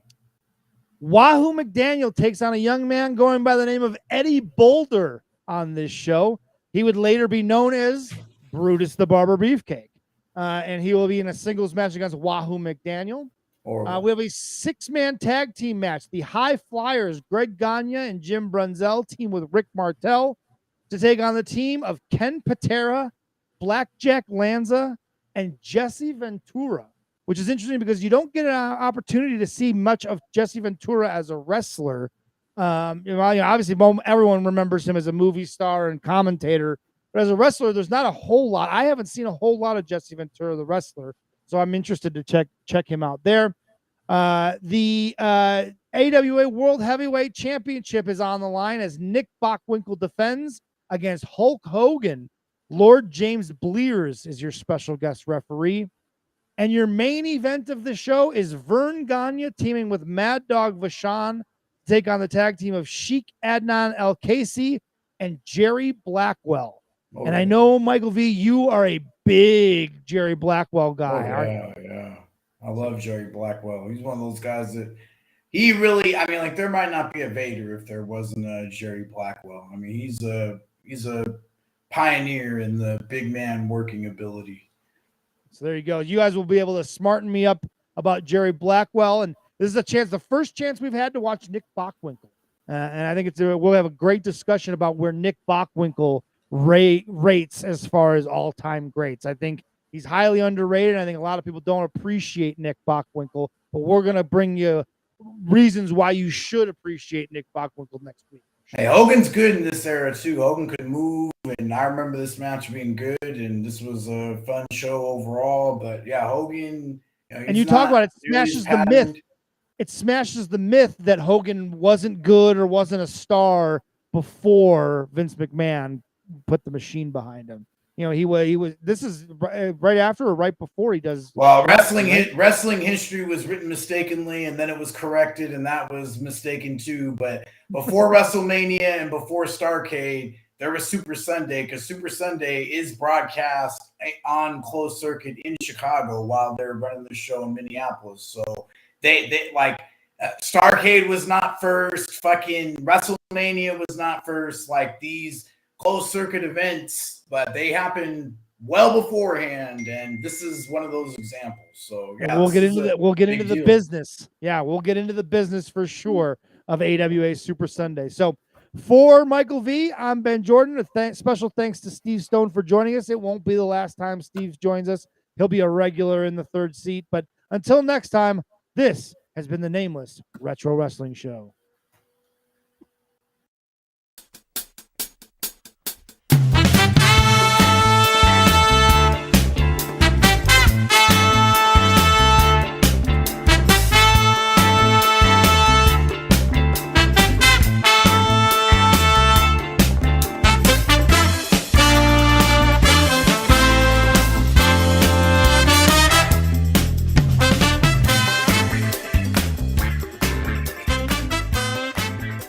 Wahoo McDaniel takes on a young man going by the name of Eddie Boulder on this show. He would later be known as Brutus the Barber Beefcake. And he will be in a singles match against Wahoo McDaniel. We have a 6-man tag team match. The High Flyers, Greg Gagne and Jim Brunzell, team with Rick Martel to take on the team of Ken Patera, Blackjack Lanza, and Jesse Ventura, which is interesting because you don't get an opportunity to see much of Jesse Ventura as a wrestler. Obviously, everyone remembers him as a movie star and commentator, but as a wrestler, there's not a whole lot. I haven't seen a whole lot of Jesse Ventura, the wrestler, so I'm interested to check him out there. The AWA World Heavyweight Championship is on the line as Nick Bockwinkel defends against Hulk Hogan. Lord James Blears is your special guest referee. And your main event of the show is Vern Gagne teaming with Mad Dog Vachon to take on the tag team of Sheik Adnan El Casey and Jerry Blackwell. And I know, Michael V, you are a big Jerry Blackwell guy. Yeah. I love Jerry Blackwell. He's one of those guys that he really, there might not be a Vader if there wasn't a Jerry Blackwell. I mean, he's a pioneer in the big man working ability. So there you go. You guys will be able to smarten me up about Jerry Blackwell. And this is the first chance we've had to watch Nick Bockwinkel. And I think we'll have a great discussion about where Nick Bockwinkel rates as far as all-time greats. I think he's highly underrated. I think a lot of people don't appreciate Nick Bockwinkel, but we're going to bring you reasons why you should appreciate Nick Bockwinkel next week. Hey, Hogan's good in this era too. Hogan could move, and I remember this match being good, and this was a fun show overall. But yeah, Hogan. And you talk about it smashes the myth. It smashes the myth that Hogan wasn't good or wasn't a star before Vince McMahon put the machine behind him. you know, he was. This is right after or right before he does. Well, wrestling history was written mistakenly, and then it was corrected, and that was mistaken too. But before WrestleMania and before Starrcade, there was Super Sunday, because Super Sunday is broadcast on closed circuit in Chicago while they're running the show in Minneapolis. So they like Starrcade was not first, fucking WrestleMania was not first. Like these closed circuit events, but they happened well beforehand, and this is one of those examples. So yeah, we'll get into that. We'll get into the deal. business. Yeah, we'll get into the business for sure of AWA Super Sunday. So for Michael V, I'm Ben Jordan. Special thanks to Steve Stone for joining us. It won't be the last time Steve joins us. He'll be a regular in the third seat. But until next time, this has been the Nameless Retro Wrestling Show.